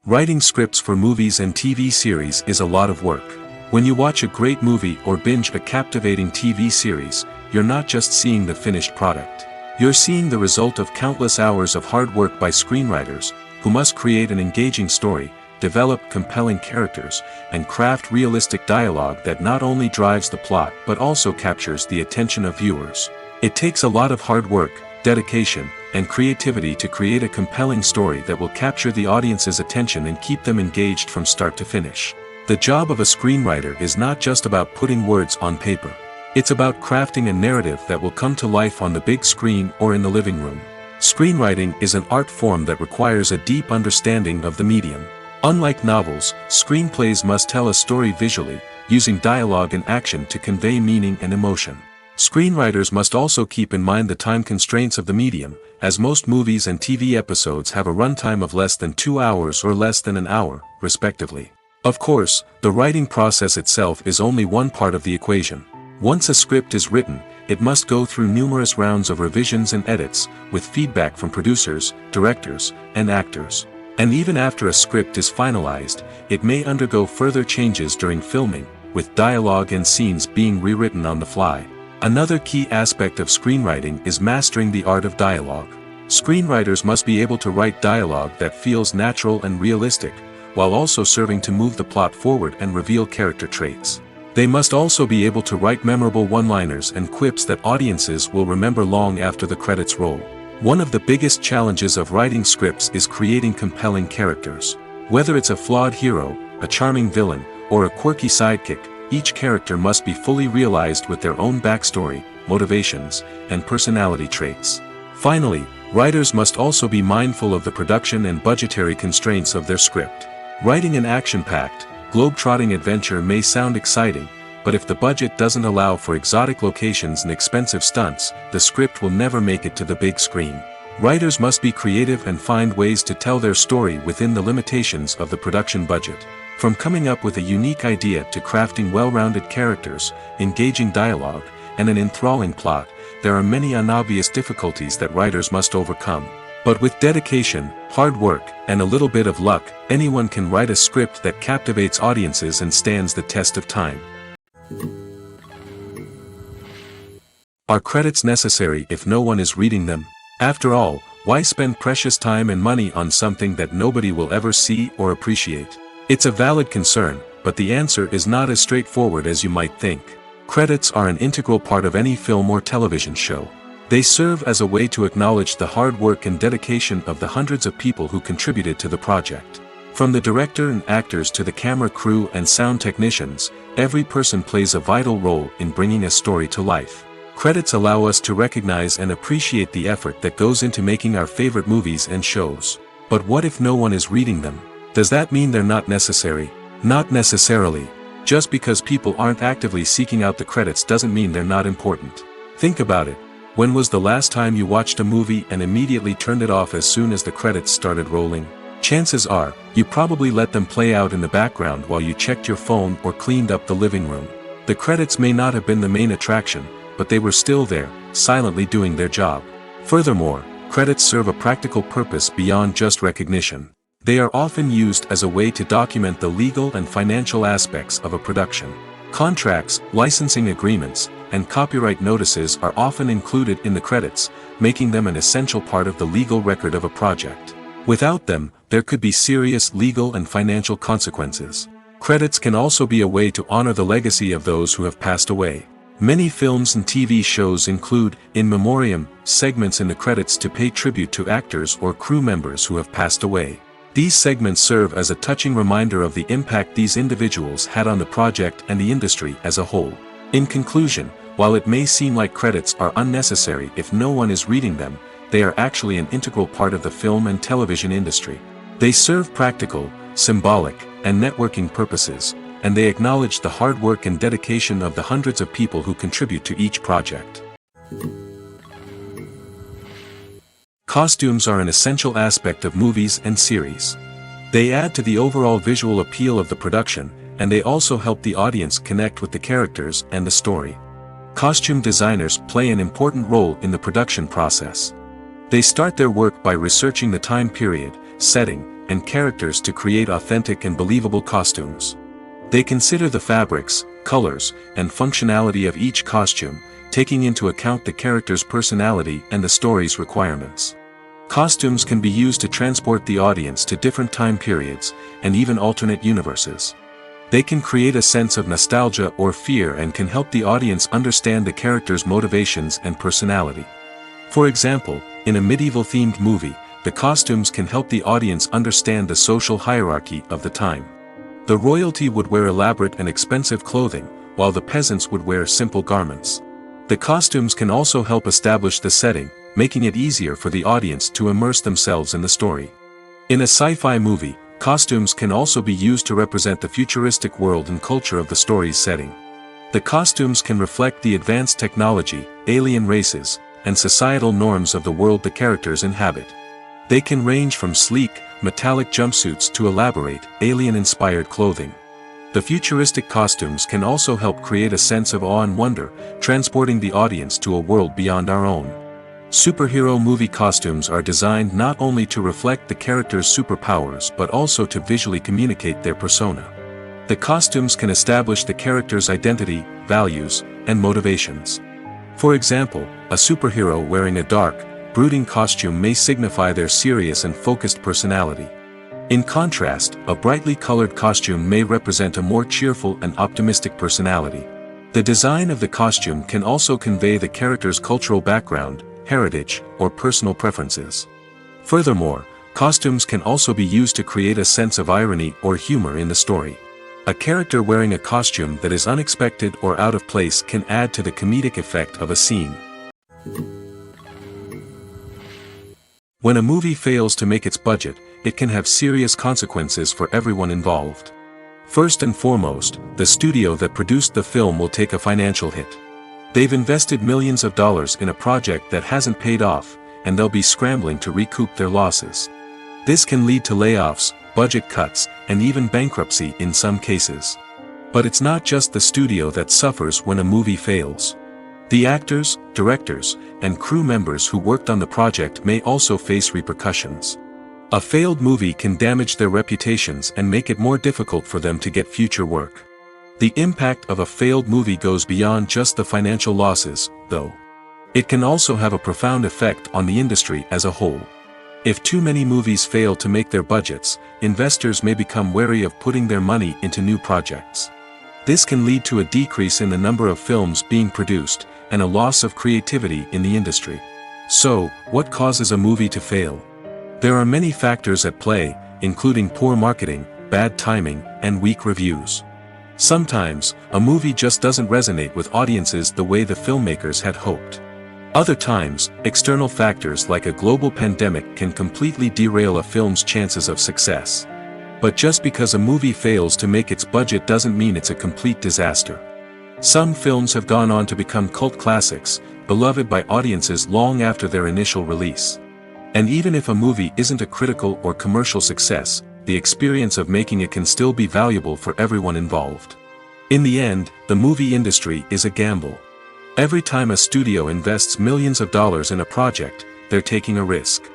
Writing scripts for movies and TV series is a lot of work. When you watch a great movie or binge a captivating TV series, you're not just seeing the finished product. You're seeing the result of countless hours of hard work by screenwriters, who must create an engaging story, develop compelling characters, and craft realistic dialogue that not only drives the plot but also captures the attention of viewers. It takes a lot of hard work, dedication, and creativity to create a compelling story that will capture the audience's attention and keep them engaged from start to finish. The job of a screenwriter is not just about putting words on paper. It's about crafting a narrative that will come to life on the big screen or in the living room. Screenwriting is an art form that requires a deep understanding of the medium. Unlike novels, screenplays must tell a story visually, using dialogue and action to convey meaning and emotion. Screenwriters must also keep in mind the time constraints of the medium, as most movies and TV episodes have a runtime of less than 2 hours or less than an hour, respectively. Of course, the writing process itself is only one part of the equation. Once a script is written, it must go through numerous rounds of revisions and edits, with feedback from producers, directors, and actors. And even after a script is finalized, it may undergo further changes during filming, with dialogue and scenes being rewritten on the fly. Another key aspect of screenwriting is mastering the art of dialogue. Screenwriters must be able to write dialogue that feels natural and realistic, while also serving to move the plot forward and reveal character traits. They must also be able to write memorable one-liners and quips that audiences will remember long after the credits roll. One of the biggest challenges of writing scripts is creating compelling characters. Whether it's a flawed hero, a charming villain, or a quirky sidekick, each character must be fully realized with their own backstory, motivations, and personality traits. Finally, writers must also be mindful of the production and budgetary constraints of their script. Writing an action-packed, globe-trotting adventure may sound exciting, but if the budget doesn't allow for exotic locations and expensive stunts, the script will never make it to the big screen. Writers must be creative and find ways to tell their story within the limitations of the production budget. From coming up with a unique idea to crafting well-rounded characters, engaging dialogue, and an enthralling plot, there are many unobvious difficulties that writers must overcome. But with dedication, hard work, and a little bit of luck, anyone can write a script that captivates audiences and stands the test of time. Are credits necessary if no one is reading them? After all, why spend precious time and money on something that nobody will ever see or appreciate? It's a valid concern, but the answer is not as straightforward as you might think. Credits are an integral part of any film or television show. They serve as a way to acknowledge the hard work and dedication of the hundreds of people who contributed to the project. From the director and actors to the camera crew and sound technicians, every person plays a vital role in bringing a story to life. Credits allow us to recognize and appreciate the effort that goes into making our favorite movies and shows. But what if no one is reading them? Does that mean they're not necessary? Not necessarily. Just because people aren't actively seeking out the credits doesn't mean they're not important. Think about it. When was the last time you watched a movie and immediately turned it off as soon as the credits started rolling? Chances are, you probably let them play out in the background while you checked your phone or cleaned up the living room. The credits may not have been the main attraction, but they were still there, silently doing their job. Furthermore, credits serve a practical purpose beyond just recognition. They are often used as a way to document the legal and financial aspects of a production. Contracts, licensing agreements, and copyright notices are often included in the credits, making them an essential part of the legal record of a project. Without them, there could be serious legal and financial consequences. Credits can also be a way to honor the legacy of those who have passed away. Many films and TV shows include, in memoriam, segments in the credits to pay tribute to actors or crew members who have passed away. These segments serve as a touching reminder of the impact these individuals had on the project and the industry as a whole. In conclusion, while it may seem like credits are unnecessary if no one is reading them, they are actually an integral part of the film and television industry. They serve practical, symbolic, and networking purposes, and they acknowledge the hard work and dedication of the hundreds of people who contribute to each project. Costumes are an essential aspect of movies and series. They add to the overall visual appeal of the production, and they also help the audience connect with the characters and the story. Costume designers play an important role in the production process. They start their work by researching the time period, setting, and characters to create authentic and believable costumes. They consider the fabrics, colors, and functionality of each costume, taking into account the character's personality and the story's requirements. Costumes can be used to transport the audience to different time periods, and even alternate universes. They can create a sense of nostalgia or fear and can help the audience understand the character's motivations and personality. For example, in a medieval-themed movie, the costumes can help the audience understand the social hierarchy of the time. The royalty would wear elaborate and expensive clothing, while the peasants would wear simple garments. The costumes can also help establish the setting, making it easier for the audience to immerse themselves in the story. In a sci-fi movie, costumes can also be used to represent the futuristic world and culture of the story's setting. The costumes can reflect the advanced technology, alien races, and societal norms of the world the characters inhabit. They can range from sleek, metallic jumpsuits to elaborate, alien-inspired clothing. The futuristic costumes can also help create a sense of awe and wonder, transporting the audience to a world beyond our own. Superhero movie costumes are designed not only to reflect the character's superpowers but also to visually communicate their persona. The costumes can establish the character's identity, values, and motivations. For example, a superhero wearing a dark, brooding costume may signify their serious and focused personality. In contrast, a brightly colored costume may represent a more cheerful and optimistic personality. The design of the costume can also convey the character's cultural background, heritage, or personal preferences. Furthermore, costumes can also be used to create a sense of irony or humor in the story. A character wearing a costume that is unexpected or out of place can add to the comedic effect of a scene. When a movie fails to make its budget, it can have serious consequences for everyone involved. First and foremost, the studio that produced the film will take a financial hit. They've invested millions of dollars in a project that hasn't paid off, and they'll be scrambling to recoup their losses. This can lead to layoffs, budget cuts, and even bankruptcy in some cases. But it's not just the studio that suffers when a movie fails. The actors, directors, and crew members who worked on the project may also face repercussions. A failed movie can damage their reputations and make it more difficult for them to get future work. The impact of a failed movie goes beyond just the financial losses, though. It can also have a profound effect on the industry as a whole. If too many movies fail to make their budgets, investors may become wary of putting their money into new projects. This can lead to a decrease in the number of films being produced, and a loss of creativity in the industry. So, what causes a movie to fail? There are many factors at play, including poor marketing, bad timing, and weak reviews. Sometimes, a movie just doesn't resonate with audiences the way the filmmakers had hoped. Other times, external factors like a global pandemic can completely derail a film's chances of success. But just because a movie fails to make its budget doesn't mean it's a complete disaster. Some films have gone on to become cult classics, beloved by audiences long after their initial release. And even if a movie isn't a critical or commercial success, the experience of making it can still be valuable for everyone involved. In the end, the movie industry is a gamble. Every time a studio invests millions of dollars in a project, they're taking a risk.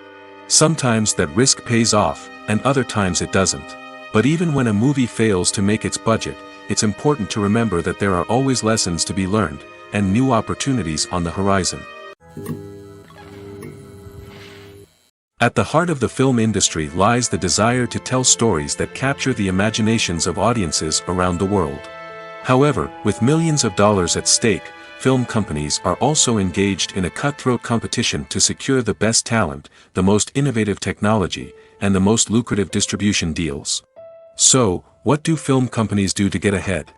Sometimes that risk pays off, and other times it doesn't. But even when a movie fails to make its budget, it's important to remember that there are always lessons to be learned, and new opportunities on the horizon. At the heart of the film industry lies the desire to tell stories that capture the imaginations of audiences around the world. However, with millions of dollars at stake, film companies are also engaged in a cutthroat competition to secure the best talent, the most innovative technology, and the most lucrative distribution deals. So, what do film companies do to get ahead?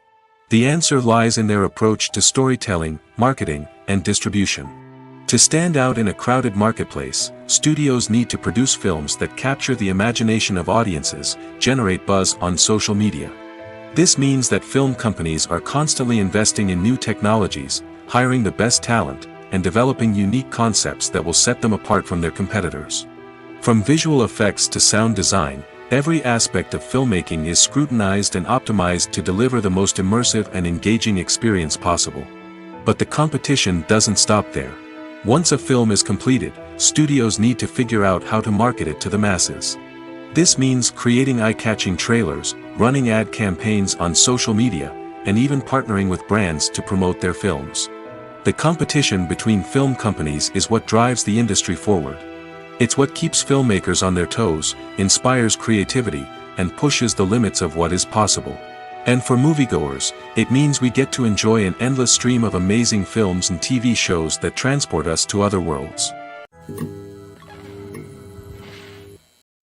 The answer lies in their approach to storytelling, marketing, and distribution. To stand out in a crowded marketplace, studios need to produce films that capture the imagination of audiences, generate buzz on social media. This means that film companies are constantly investing in new technologies, hiring the best talent, and developing unique concepts that will set them apart from their competitors. From visual effects to sound design, every aspect of filmmaking is scrutinized and optimized to deliver the most immersive and engaging experience possible. But the competition doesn't stop there. Once a film is completed, studios need to figure out how to market it to the masses. This means creating eye-catching trailers, running ad campaigns on social media, and even partnering with brands to promote their films. The competition between film companies is what drives the industry forward. It's what keeps filmmakers on their toes, inspires creativity, and pushes the limits of what is possible. And for moviegoers, it means we get to enjoy an endless stream of amazing films and TV shows that transport us to other worlds.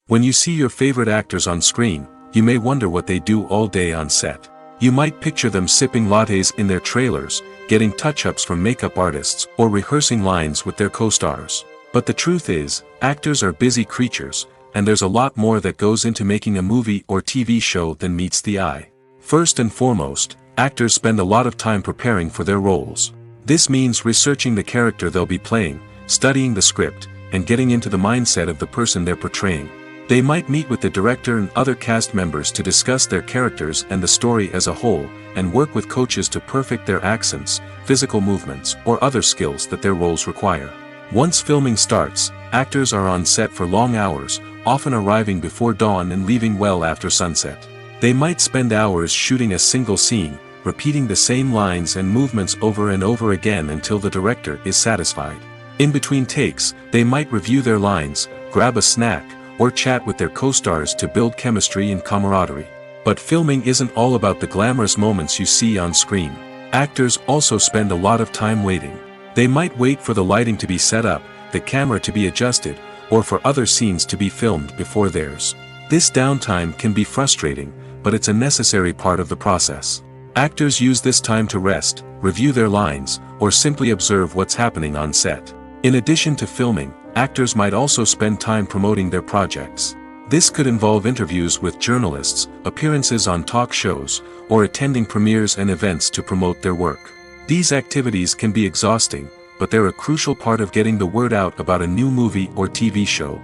When you see your favorite actors on screen, you may wonder what they do all day on set. You might picture them sipping lattes in their trailers, getting touch-ups from makeup artists, or rehearsing lines with their co-stars. But the truth is, actors are busy creatures, and there's a lot more that goes into making a movie or TV show than meets the eye. First and foremost, actors spend a lot of time preparing for their roles. This means researching the character they'll be playing, studying the script, and getting into the mindset of the person they're portraying. They might meet with the director and other cast members to discuss their characters and the story as a whole, and work with coaches to perfect their accents, physical movements, or other skills that their roles require. Once filming starts, actors are on set for long hours, often arriving before dawn and leaving well after sunset. They might spend hours shooting a single scene, repeating the same lines and movements over and over again until the director is satisfied. In between takes, they might review their lines, grab a snack, or chat with their co-stars to build chemistry and camaraderie. But filming isn't all about the glamorous moments you see on screen. Actors also spend a lot of time waiting. They might wait for the lighting to be set up, the camera to be adjusted, or for other scenes to be filmed before theirs. This downtime can be frustrating, but it's a necessary part of the process. Actors use this time to rest, review their lines, or simply observe what's happening on set. In addition to filming, actors might also spend time promoting their projects. This could involve interviews with journalists, appearances on talk shows, or attending premieres and events to promote their work. These activities can be exhausting, but they're a crucial part of getting the word out about a new movie or TV show.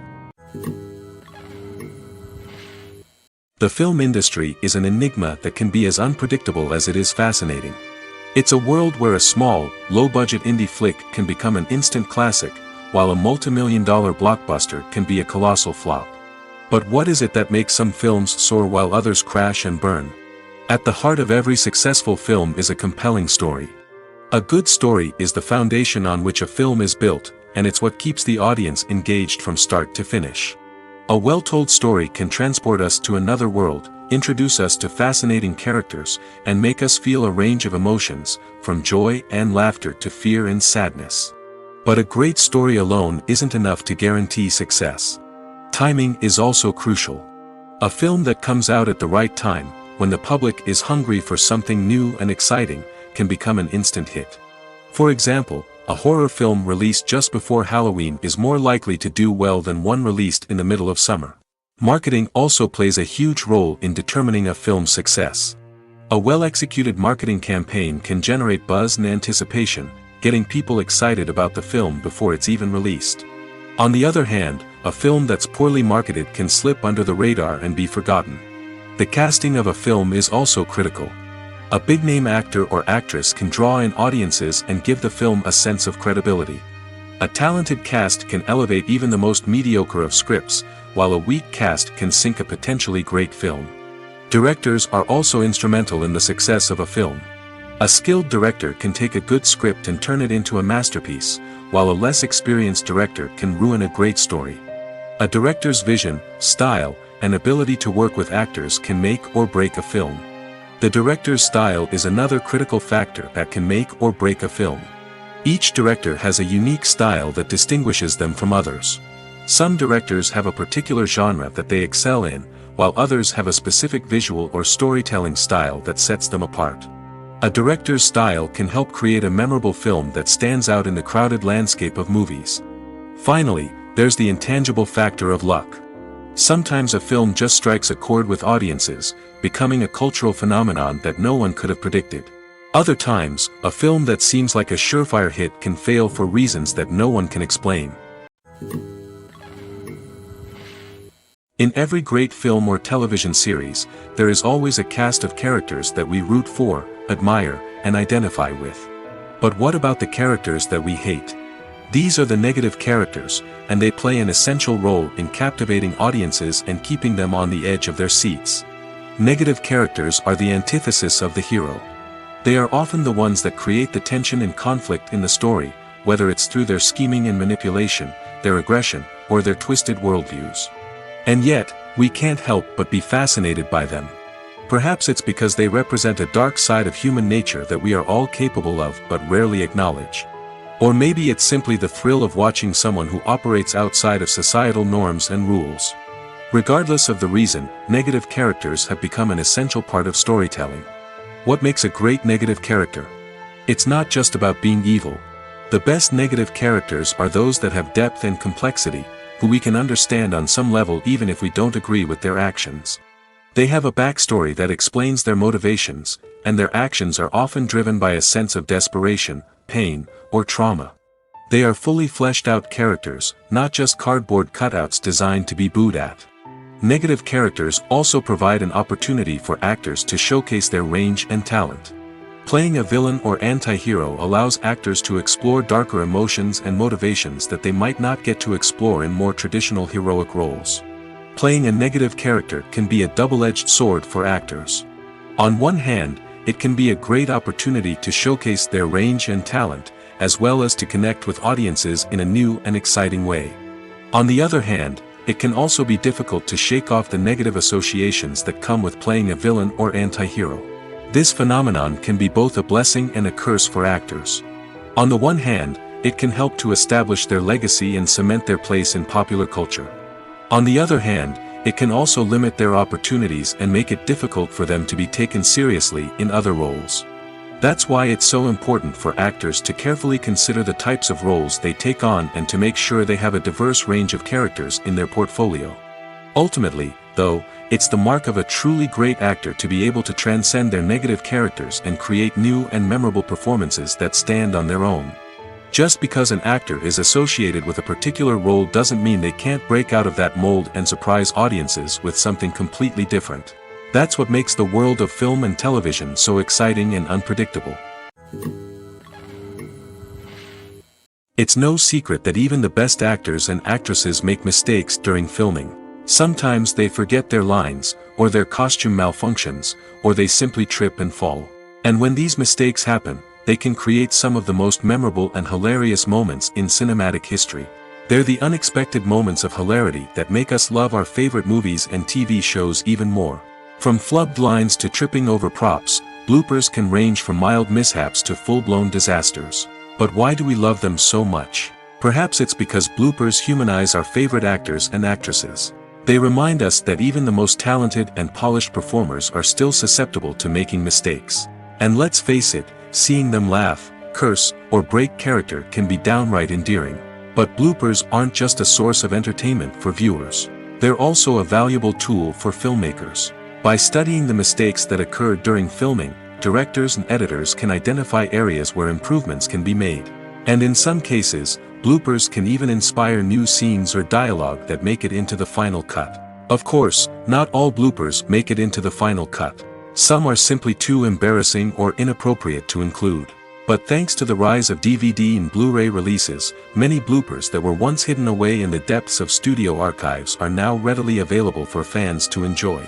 The film industry is an enigma that can be as unpredictable as it is fascinating. It's a world where a small, low-budget indie flick can become an instant classic, while a multi-million-dollar blockbuster can be a colossal flop. But what is it that makes some films soar while others crash and burn? At the heart of every successful film is a compelling story. A good story is the foundation on which a film is built, and it's what keeps the audience engaged from start to finish. A well-told story can transport us to another world, introduce us to fascinating characters, and make us feel a range of emotions, from joy and laughter to fear and sadness. But a great story alone isn't enough to guarantee success. Timing is also crucial. A film that comes out at the right time, when the public is hungry for something new and exciting, can become an instant hit. For example, a horror film released just before Halloween is more likely to do well than one released in the middle of summer. Marketing also plays a huge role in determining a film's success. A well-executed marketing campaign can generate buzz and anticipation, getting people excited about the film before it's even released. On the other hand, a film that's poorly marketed can slip under the radar and be forgotten. The casting of a film is also critical. A big-name actor or actress can draw in audiences and give the film a sense of credibility. A talented cast can elevate even the most mediocre of scripts, while a weak cast can sink a potentially great film. Directors are also instrumental in the success of a film. A skilled director can take a good script and turn it into a masterpiece, while a less experienced director can ruin a great story. A director's vision, style, and ability to work with actors can make or break a film. The director's style is another critical factor that can make or break a film. Each director has a unique style that distinguishes them from others. Some directors have a particular genre that they excel in, while others have a specific visual or storytelling style that sets them apart. A director's style can help create a memorable film that stands out in the crowded landscape of movies. Finally, there's the intangible factor of luck. Sometimes a film just strikes a chord with audiences, becoming a cultural phenomenon that no one could have predicted. Other times, a film that seems like a surefire hit can fail for reasons that no one can explain. In every great film or television series, there is always a cast of characters that we root for, admire, and identify with. But what about the characters that we hate? These are the negative characters, and they play an essential role in captivating audiences and keeping them on the edge of their seats. Negative characters are the antithesis of the hero. They are often the ones that create the tension and conflict in the story, whether it's through their scheming and manipulation, their aggression, or their twisted worldviews. And yet, we can't help but be fascinated by them. Perhaps it's because they represent a dark side of human nature that we are all capable of but rarely acknowledge. Or maybe it's simply the thrill of watching someone who operates outside of societal norms and rules. Regardless of the reason, negative characters have become an essential part of storytelling. What makes a great negative character? It's not just about being evil. The best negative characters are those that have depth and complexity, who we can understand on some level even if we don't agree with their actions. They have a backstory that explains their motivations, and their actions are often driven by a sense of desperation, pain, or trauma. They are fully fleshed out characters, not just cardboard cutouts designed to be booed at. Negative characters also provide an opportunity for actors to showcase their range and talent. Playing a villain or anti-hero allows actors to explore darker emotions and motivations that they might not get to explore in more traditional heroic roles. Playing a negative character can be a double-edged sword for actors. On one hand, it can be a great opportunity to showcase their range and talent, as well as to connect with audiences in a new and exciting way. On the other hand, it can also be difficult to shake off the negative associations that come with playing a villain or anti-hero. This phenomenon can be both a blessing and a curse for actors. On the one hand, it can help to establish their legacy and cement their place in popular culture. On the other hand, it can also limit their opportunities and make it difficult for them to be taken seriously in other roles. That's why it's so important for actors to carefully consider the types of roles they take on and to make sure they have a diverse range of characters in their portfolio. Ultimately, though, it's the mark of a truly great actor to be able to transcend their negative characters and create new and memorable performances that stand on their own. Just because an actor is associated with a particular role doesn't mean they can't break out of that mold and surprise audiences with something completely different. That's what makes the world of film and television so exciting and unpredictable. It's no secret that even the best actors and actresses make mistakes during filming. Sometimes they forget their lines, or their costume malfunctions, or they simply trip and fall. And when these mistakes happen, they can create some of the most memorable and hilarious moments in cinematic history. They're the unexpected moments of hilarity that make us love our favorite movies and TV shows even more. From flubbed lines to tripping over props, bloopers can range from mild mishaps to full-blown disasters. But why do we love them so much? Perhaps it's because bloopers humanize our favorite actors and actresses. They remind us that even the most talented and polished performers are still susceptible to making mistakes. And let's face it, seeing them laugh, curse, or break character can be downright endearing. But bloopers aren't just a source of entertainment for viewers. They're also a valuable tool for filmmakers. By studying the mistakes that occurred during filming, directors and editors can identify areas where improvements can be made. And in some cases, bloopers can even inspire new scenes or dialogue that make it into the final cut. Of course, not all bloopers make it into the final cut. Some are simply too embarrassing or inappropriate to include. But thanks to the rise of DVD and Blu-ray releases, many bloopers that were once hidden away in the depths of studio archives are now readily available for fans to enjoy.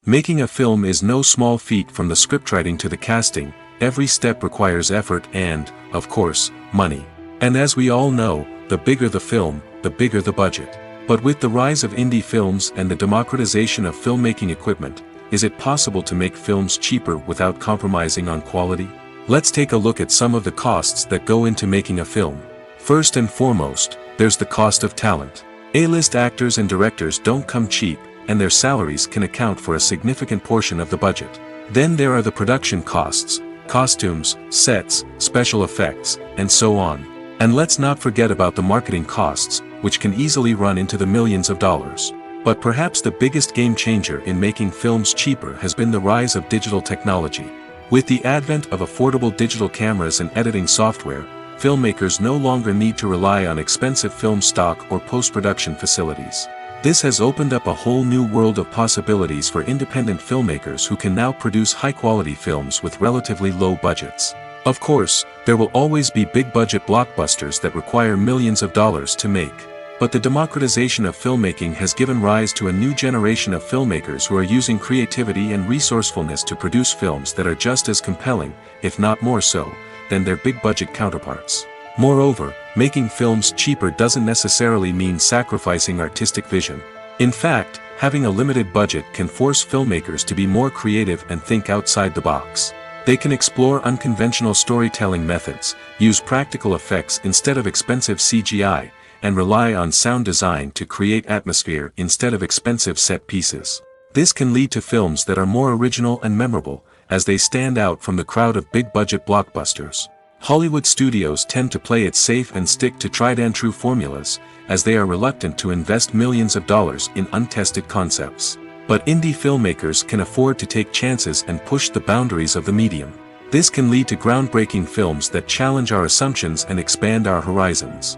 Making a film is no small feat. From the scriptwriting to the casting, every step requires effort and, of course, money. And as we all know, the bigger the film, the bigger the budget. But with the rise of indie films and the democratization of filmmaking equipment, is it possible to make films cheaper without compromising on quality? Let's take a look at some of the costs that go into making a film. First and foremost, there's the cost of talent. A-list actors and directors don't come cheap, and their salaries can account for a significant portion of the budget. Then there are the production costs, costumes, sets, special effects, and so on. And let's not forget about the marketing costs, which can easily run into the millions of dollars. But perhaps the biggest game changer in making films cheaper has been the rise of digital technology. With the advent of affordable digital cameras and editing software, filmmakers no longer need to rely on expensive film stock or post-production facilities. This has opened up a whole new world of possibilities for independent filmmakers who can now produce high-quality films with relatively low budgets. Of course, there will always be big-budget blockbusters that require millions of dollars to make. But the democratization of filmmaking has given rise to a new generation of filmmakers who are using creativity and resourcefulness to produce films that are just as compelling, if not more so, than their big-budget counterparts. Moreover, making films cheaper doesn't necessarily mean sacrificing artistic vision. In fact, having a limited budget can force filmmakers to be more creative and think outside the box. They can explore unconventional storytelling methods, use practical effects instead of expensive CGI, and rely on sound design to create atmosphere instead of expensive set pieces. This can lead to films that are more original and memorable, as they stand out from the crowd of big-budget blockbusters. Hollywood studios tend to play it safe and stick to tried-and-true formulas, as they are reluctant to invest millions of dollars in untested concepts. But indie filmmakers can afford to take chances and push the boundaries of the medium. This can lead to groundbreaking films that challenge our assumptions and expand our horizons.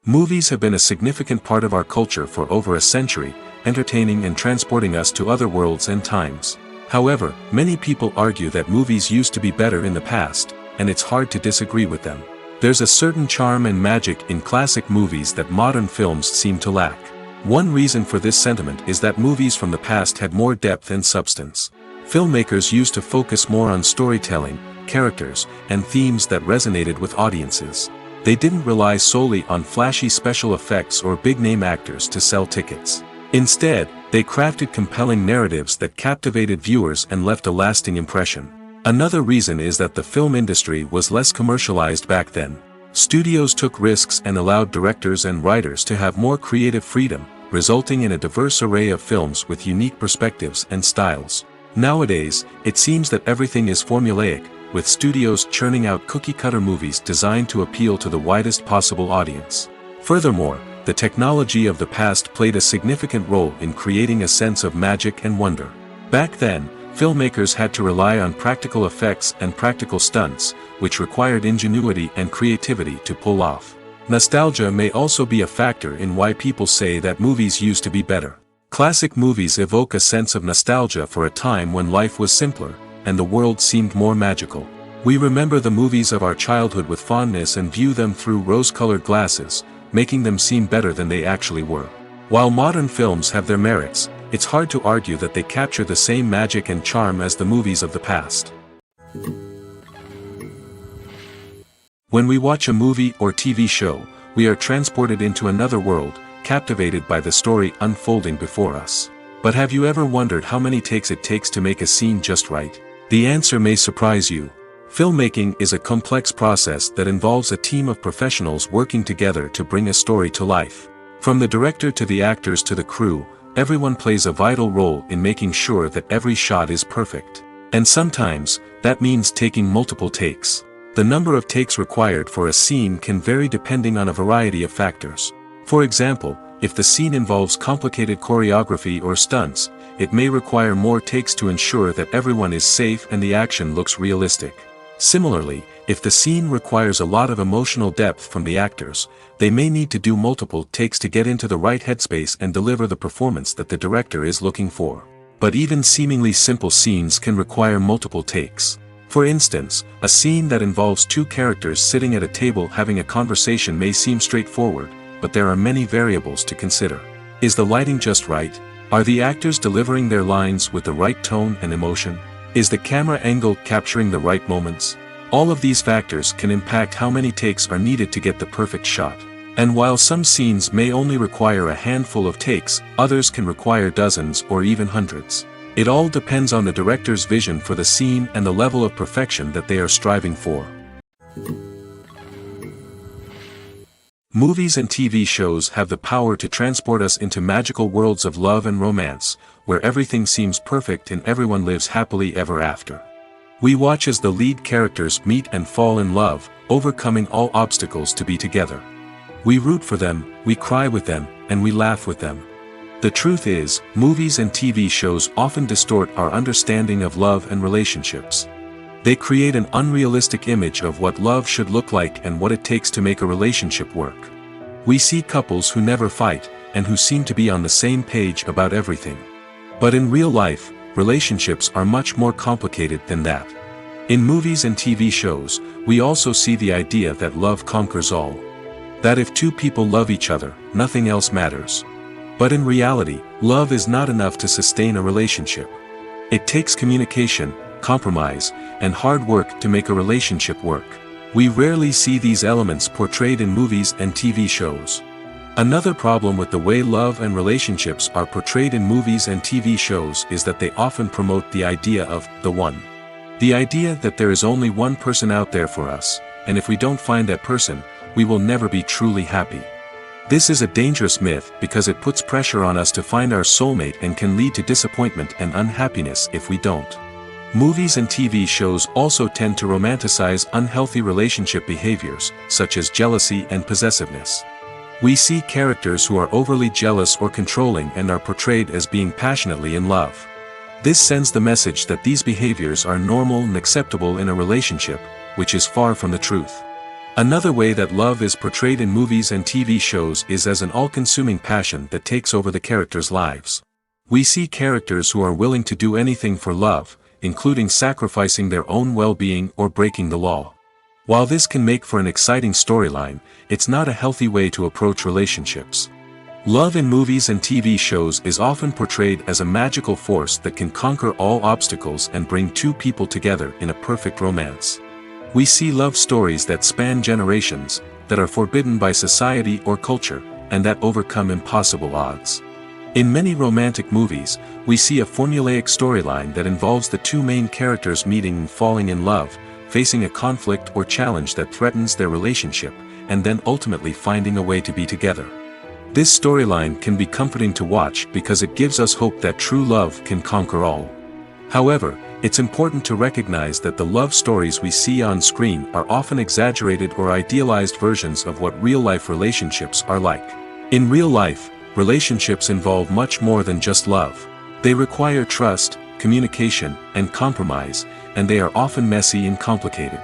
Movies have been a significant part of our culture for over a century, entertaining and transporting us to other worlds and times. However, many people argue that movies used to be better in the past, and it's hard to disagree with them. There's a certain charm and magic in classic movies that modern films seem to lack. One reason for this sentiment is that movies from the past had more depth and substance. Filmmakers used to focus more on storytelling, characters, and themes that resonated with audiences. They didn't rely solely on flashy special effects or big-name actors to sell tickets. Instead, they crafted compelling narratives that captivated viewers and left a lasting impression. Another reason is that the film industry was less commercialized back then. Studios took risks and allowed directors and writers to have more creative freedom, resulting in a diverse array of films with unique perspectives and styles. Nowadays, it seems that everything is formulaic, with studios churning out cookie-cutter movies designed to appeal to the widest possible audience. Furthermore, the technology of the past played a significant role in creating a sense of magic and wonder. Back then, filmmakers had to rely on practical effects and practical stunts, which required ingenuity and creativity to pull off. Nostalgia may also be a factor in why people say that movies used to be better. Classic movies evoke a sense of nostalgia for a time when life was simpler, and the world seemed more magical. We remember the movies of our childhood with fondness and view them through rose-colored glasses, making them seem better than they actually were. While modern films have their merits, it's hard to argue that they capture the same magic and charm as the movies of the past. When we watch a movie or TV show, we are transported into another world, captivated by the story unfolding before us. But have you ever wondered how many takes it takes to make a scene just right? The answer may surprise you. Filmmaking is a complex process that involves a team of professionals working together to bring a story to life. From the director to the actors to the crew, everyone plays a vital role in making sure that every shot is perfect. And sometimes, that means taking multiple takes. The number of takes required for a scene can vary depending on a variety of factors. For example, if the scene involves complicated choreography or stunts, it may require more takes to ensure that everyone is safe and the action looks realistic. Similarly, if the scene requires a lot of emotional depth from the actors, they may need to do multiple takes to get into the right headspace and deliver the performance that the director is looking for. But even seemingly simple scenes can require multiple takes. For instance, a scene that involves two characters sitting at a table having a conversation may seem straightforward, but there are many variables to consider. Is the lighting just right? Are the actors delivering their lines with the right tone and emotion? Is the camera angle capturing the right moments? All of these factors can impact how many takes are needed to get the perfect shot. And while some scenes may only require a handful of takes, others can require dozens or even hundreds. It all depends on the director's vision for the scene and the level of perfection that they are striving for. Movies and TV shows have the power to transport us into magical worlds of love and romance, where everything seems perfect and everyone lives happily ever after. We watch as the lead characters meet and fall in love, overcoming all obstacles to be together. We root for them, we cry with them, and we laugh with them. The truth is, movies and TV shows often distort our understanding of love and relationships. They create an unrealistic image of what love should look like and what it takes to make a relationship work. We see couples who never fight, and who seem to be on the same page about everything. But in real life, relationships are much more complicated than that. In movies and TV shows, we also see the idea that love conquers all. That if two people love each other, nothing else matters. But in reality, love is not enough to sustain a relationship. It takes communication, compromise, and hard work to make a relationship work. We rarely see these elements portrayed in movies and TV shows. Another problem with the way love and relationships are portrayed in movies and TV shows is that they often promote the idea of the one. The idea that there is only one person out there for us, and if we don't find that person, we will never be truly happy. This is a dangerous myth because it puts pressure on us to find our soulmate and can lead to disappointment and unhappiness if we don't. Movies and TV shows also tend to romanticize unhealthy relationship behaviors, such as jealousy and possessiveness. We see characters who are overly jealous or controlling and are portrayed as being passionately in love. This sends the message that these behaviors are normal and acceptable in a relationship, which is far from the truth. Another way that love is portrayed in movies and TV shows is as an all-consuming passion that takes over the characters' lives. We see characters who are willing to do anything for love, including sacrificing their own well-being or breaking the law. While this can make for an exciting storyline, it's not a healthy way to approach relationships. Love in movies and TV shows is often portrayed as a magical force that can conquer all obstacles and bring two people together in a perfect romance. We see love stories that span generations, that are forbidden by society or culture, and that overcome impossible odds. In many romantic movies, we see a formulaic storyline that involves the two main characters meeting and falling in love, facing a conflict or challenge that threatens their relationship, and then ultimately finding a way to be together. This storyline can be comforting to watch because it gives us hope that true love can conquer all. However, it's important to recognize that the love stories we see on screen are often exaggerated or idealized versions of what real-life relationships are like. In real life, relationships involve much more than just love. They require trust, communication, and compromise, and they are often messy and complicated.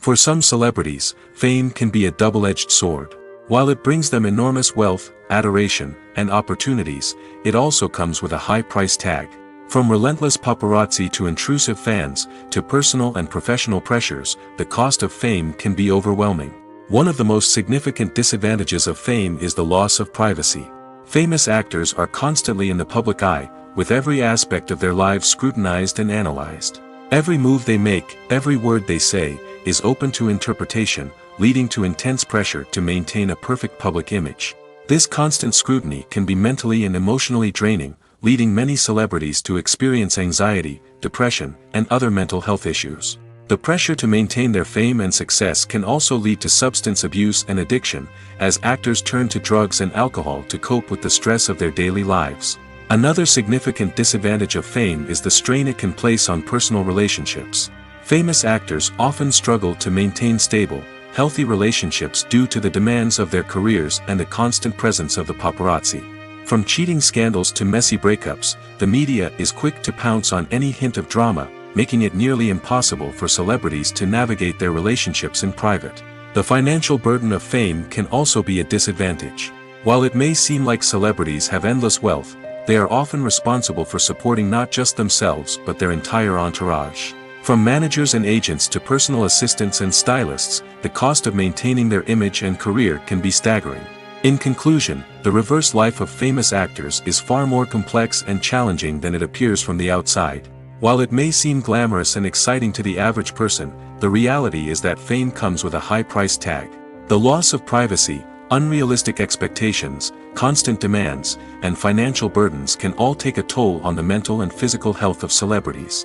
For some celebrities, fame can be a double-edged sword. While it brings them enormous wealth, adoration, and opportunities, it also comes with a high price tag. From relentless paparazzi to intrusive fans, to personal and professional pressures, the cost of fame can be overwhelming. One of the most significant disadvantages of fame is the loss of privacy. Famous actors are constantly in the public eye, with every aspect of their lives scrutinized and analyzed. Every move they make, every word they say, is open to interpretation, leading to intense pressure to maintain a perfect public image. This constant scrutiny can be mentally and emotionally draining, leading many celebrities to experience anxiety, depression, and other mental health issues. The pressure to maintain their fame and success can also lead to substance abuse and addiction, as actors turn to drugs and alcohol to cope with the stress of their daily lives. Another significant disadvantage of fame is the strain it can place on personal relationships. Famous actors often struggle to maintain stable, healthy relationships due to the demands of their careers and the constant presence of the paparazzi. From cheating scandals to messy breakups, the media is quick to pounce on any hint of drama, making it nearly impossible for celebrities to navigate their relationships in private. The financial burden of fame can also be a disadvantage. While it may seem like celebrities have endless wealth, they are often responsible for supporting not just themselves but their entire entourage. From managers and agents to personal assistants and stylists, the cost of maintaining their image and career can be staggering. In conclusion, the reverse life of famous actors is far more complex and challenging than it appears from the outside. While it may seem glamorous and exciting to the average person, the reality is that fame comes with a high price tag. The loss of privacy, unrealistic expectations, constant demands, and financial burdens can all take a toll on the mental and physical health of celebrities.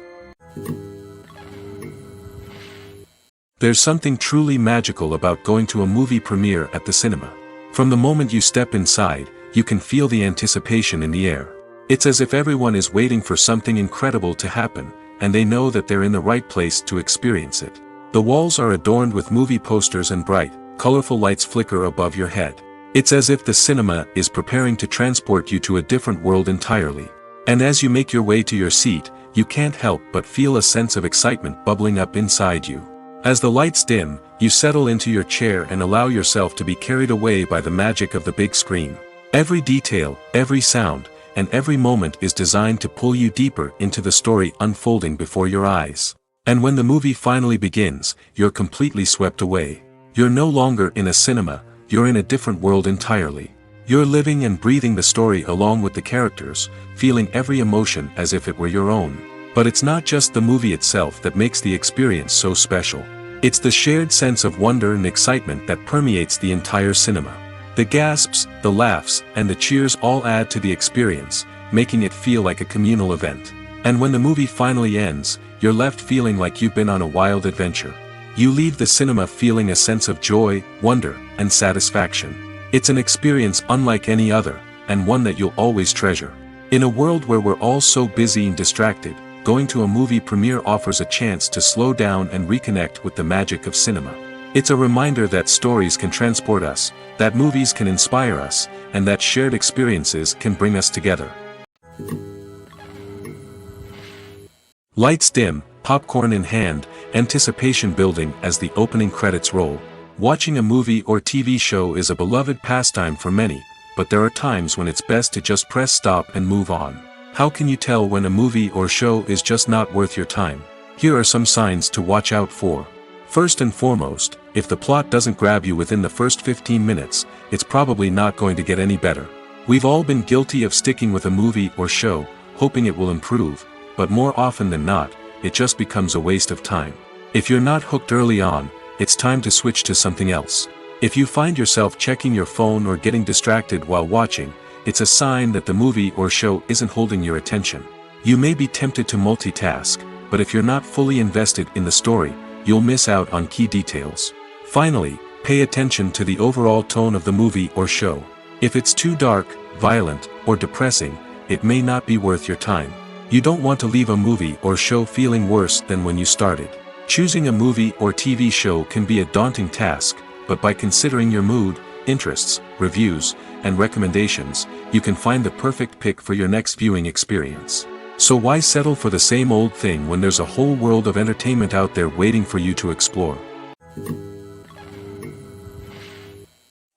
There's something truly magical about going to a movie premiere at the cinema. From the moment you step inside, you can feel the anticipation in the air. It's as if everyone is waiting for something incredible to happen, and they know that they're in the right place to experience it. The walls are adorned with movie posters and bright, colorful lights flicker above your head. It's as if the cinema is preparing to transport you to a different world entirely. And as you make your way to your seat, you can't help but feel a sense of excitement bubbling up inside you. As the lights dim, you settle into your chair and allow yourself to be carried away by the magic of the big screen. Every detail, every sound, and every moment is designed to pull you deeper into the story unfolding before your eyes. And when the movie finally begins, you're completely swept away. You're no longer in a cinema, you're in a different world entirely. You're living and breathing the story along with the characters, feeling every emotion as if it were your own. But it's not just the movie itself that makes the experience so special. It's the shared sense of wonder and excitement that permeates the entire cinema. The gasps, the laughs, and the cheers all add to the experience, making it feel like a communal event. And when the movie finally ends, you're left feeling like you've been on a wild adventure. You leave the cinema feeling a sense of joy, wonder, and satisfaction. It's an experience unlike any other, and one that you'll always treasure. In a world where we're all so busy and distracted, going to a movie premiere offers a chance to slow down and reconnect with the magic of cinema. It's a reminder that stories can transport us, that movies can inspire us, and that shared experiences can bring us together. Lights dim, popcorn in hand, anticipation building as the opening credits roll. Watching a movie or TV show is a beloved pastime for many, but there are times when it's best to just press stop and move on. How can you tell when a movie or show is just not worth your time? Here are some signs to watch out for. First and foremost, if the plot doesn't grab you within the first 15 minutes, it's probably not going to get any better. We've all been guilty of sticking with a movie or show, hoping it will improve, but more often than not, it just becomes a waste of time. If you're not hooked early on, it's time to switch to something else. If you find yourself checking your phone or getting distracted while watching, it's a sign that the movie or show isn't holding your attention. You may be tempted to multitask, but if you're not fully invested in the story, you'll miss out on key details. Finally, pay attention to the overall tone of the movie or show. If it's too dark, violent, or depressing, it may not be worth your time. You don't want to leave a movie or show feeling worse than when you started. Choosing a movie or TV show can be a daunting task, but by considering your mood, interests, reviews, and recommendations, you can find the perfect pick for your next viewing experience. So why settle for the same old thing when there's a whole world of entertainment out there waiting for you to explore?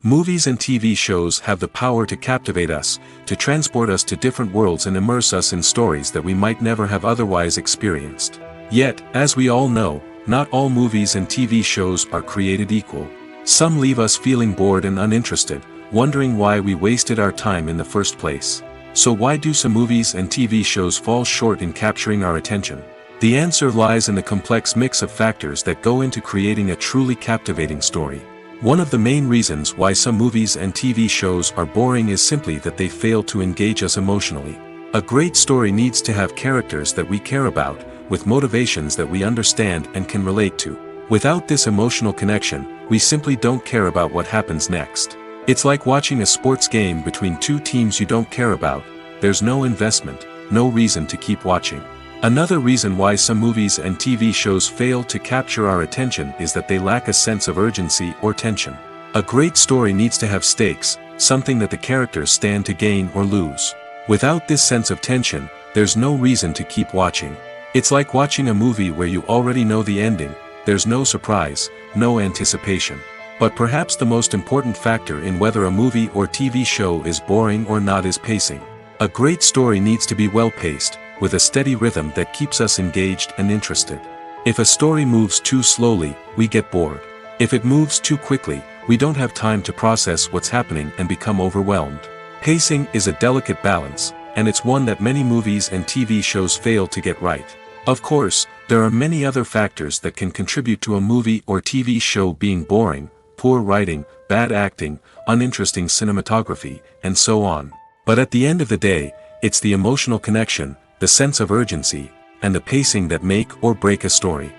Movies and TV shows have the power to captivate us, to transport us to different worlds and immerse us in stories that we might never have otherwise experienced. Yet, as we all know, not all movies and TV shows are created equal. Some leave us feeling bored and uninterested, wondering why we wasted our time in the first place. So why do some movies and TV shows fall short in capturing our attention? The answer lies in the complex mix of factors that go into creating a truly captivating story. One of the main reasons why some movies and TV shows are boring is simply that they fail to engage us emotionally. A great story needs to have characters that we care about, with motivations that we understand and can relate to. Without this emotional connection, we simply don't care about what happens next. It's like watching a sports game between two teams you don't care about. There's no investment, no reason to keep watching. Another reason why some movies and TV shows fail to capture our attention is that they lack a sense of urgency or tension. A great story needs to have stakes, something that the characters stand to gain or lose. Without this sense of tension, there's no reason to keep watching. It's like watching a movie where you already know the ending. There's no surprise, no anticipation. But perhaps the most important factor in whether a movie or TV show is boring or not is pacing. A great story needs to be well-paced, with a steady rhythm that keeps us engaged and interested. If a story moves too slowly, we get bored. If it moves too quickly, we don't have time to process what's happening and become overwhelmed. Pacing is a delicate balance, and it's one that many movies and TV shows fail to get right. Of course, there are many other factors that can contribute to a movie or TV show being boring: poor writing, bad acting, uninteresting cinematography, and so on. But at the end of the day, it's the emotional connection, the sense of urgency, and the pacing that make or break a story.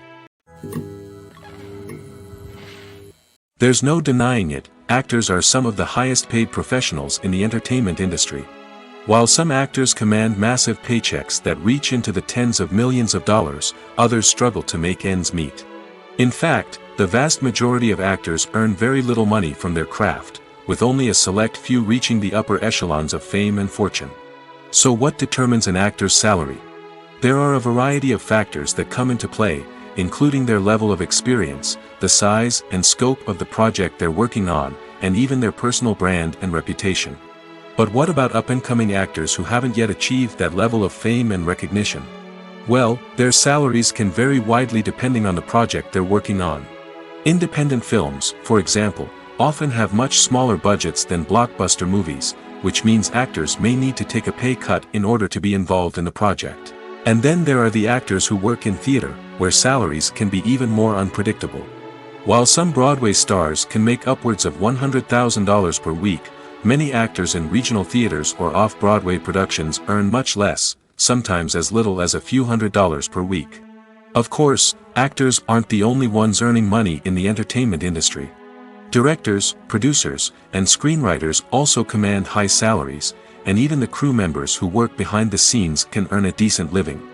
There's no denying it, actors are some of the highest paid professionals in the entertainment industry. While some actors command massive paychecks that reach into the tens of millions of dollars, others struggle to make ends meet. In fact, the vast majority of actors earn very little money from their craft, with only a select few reaching the upper echelons of fame and fortune. So what determines an actor's salary? There are a variety of factors that come into play, including their level of experience, the size and scope of the project they're working on, and even their personal brand and reputation. But what about up-and-coming actors who haven't yet achieved that level of fame and recognition? Well, their salaries can vary widely depending on the project they're working on. Independent films, for example, often have much smaller budgets than blockbuster movies, which means actors may need to take a pay cut in order to be involved in the project. And then there are the actors who work in theater, where salaries can be even more unpredictable. While some Broadway stars can make upwards of $100,000 per week, many actors in regional theaters or off-Broadway productions earn much less, sometimes as little as a few $100s per week. Of course, actors aren't the only ones earning money in the entertainment industry. Directors, producers, and screenwriters also command high salaries, and even the crew members who work behind the scenes can earn a decent living.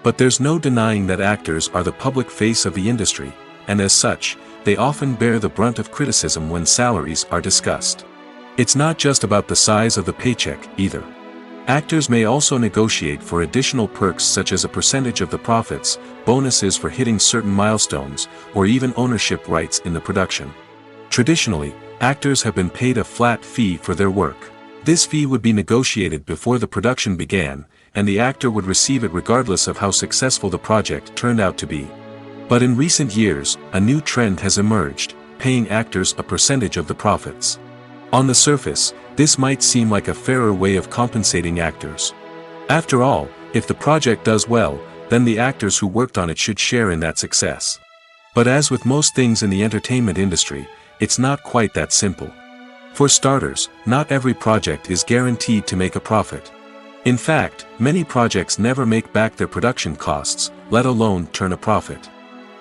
But there's no denying that actors are the public face of the industry, and as such, they often bear the brunt of criticism when salaries are discussed. It's not just about the size of the paycheck, either. Actors may also negotiate for additional perks such as a percentage of the profits, bonuses for hitting certain milestones, or even ownership rights in the production. Traditionally, actors have been paid a flat fee for their work. This fee would be negotiated before the production began, and the actor would receive it regardless of how successful the project turned out to be. But in recent years, a new trend has emerged, paying actors a percentage of the profits. On the surface, this might seem like a fairer way of compensating actors. After all, if the project does well, then the actors who worked on it should share in that success. But as with most things in the entertainment industry, it's not quite that simple. For starters, not every project is guaranteed to make a profit. In fact, many projects never make back their production costs, let alone turn a profit.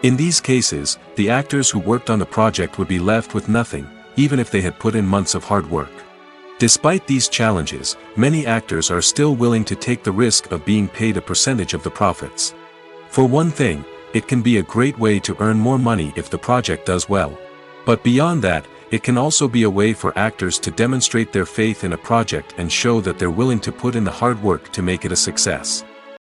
In these cases, the actors who worked on the project would be left with nothing, even if they had put in months of hard work. Despite these challenges, many actors are still willing to take the risk of being paid a percentage of the profits. For one thing, it can be a great way to earn more money if the project does well. But beyond that, it can also be a way for actors to demonstrate their faith in a project and show that they're willing to put in the hard work to make it a success.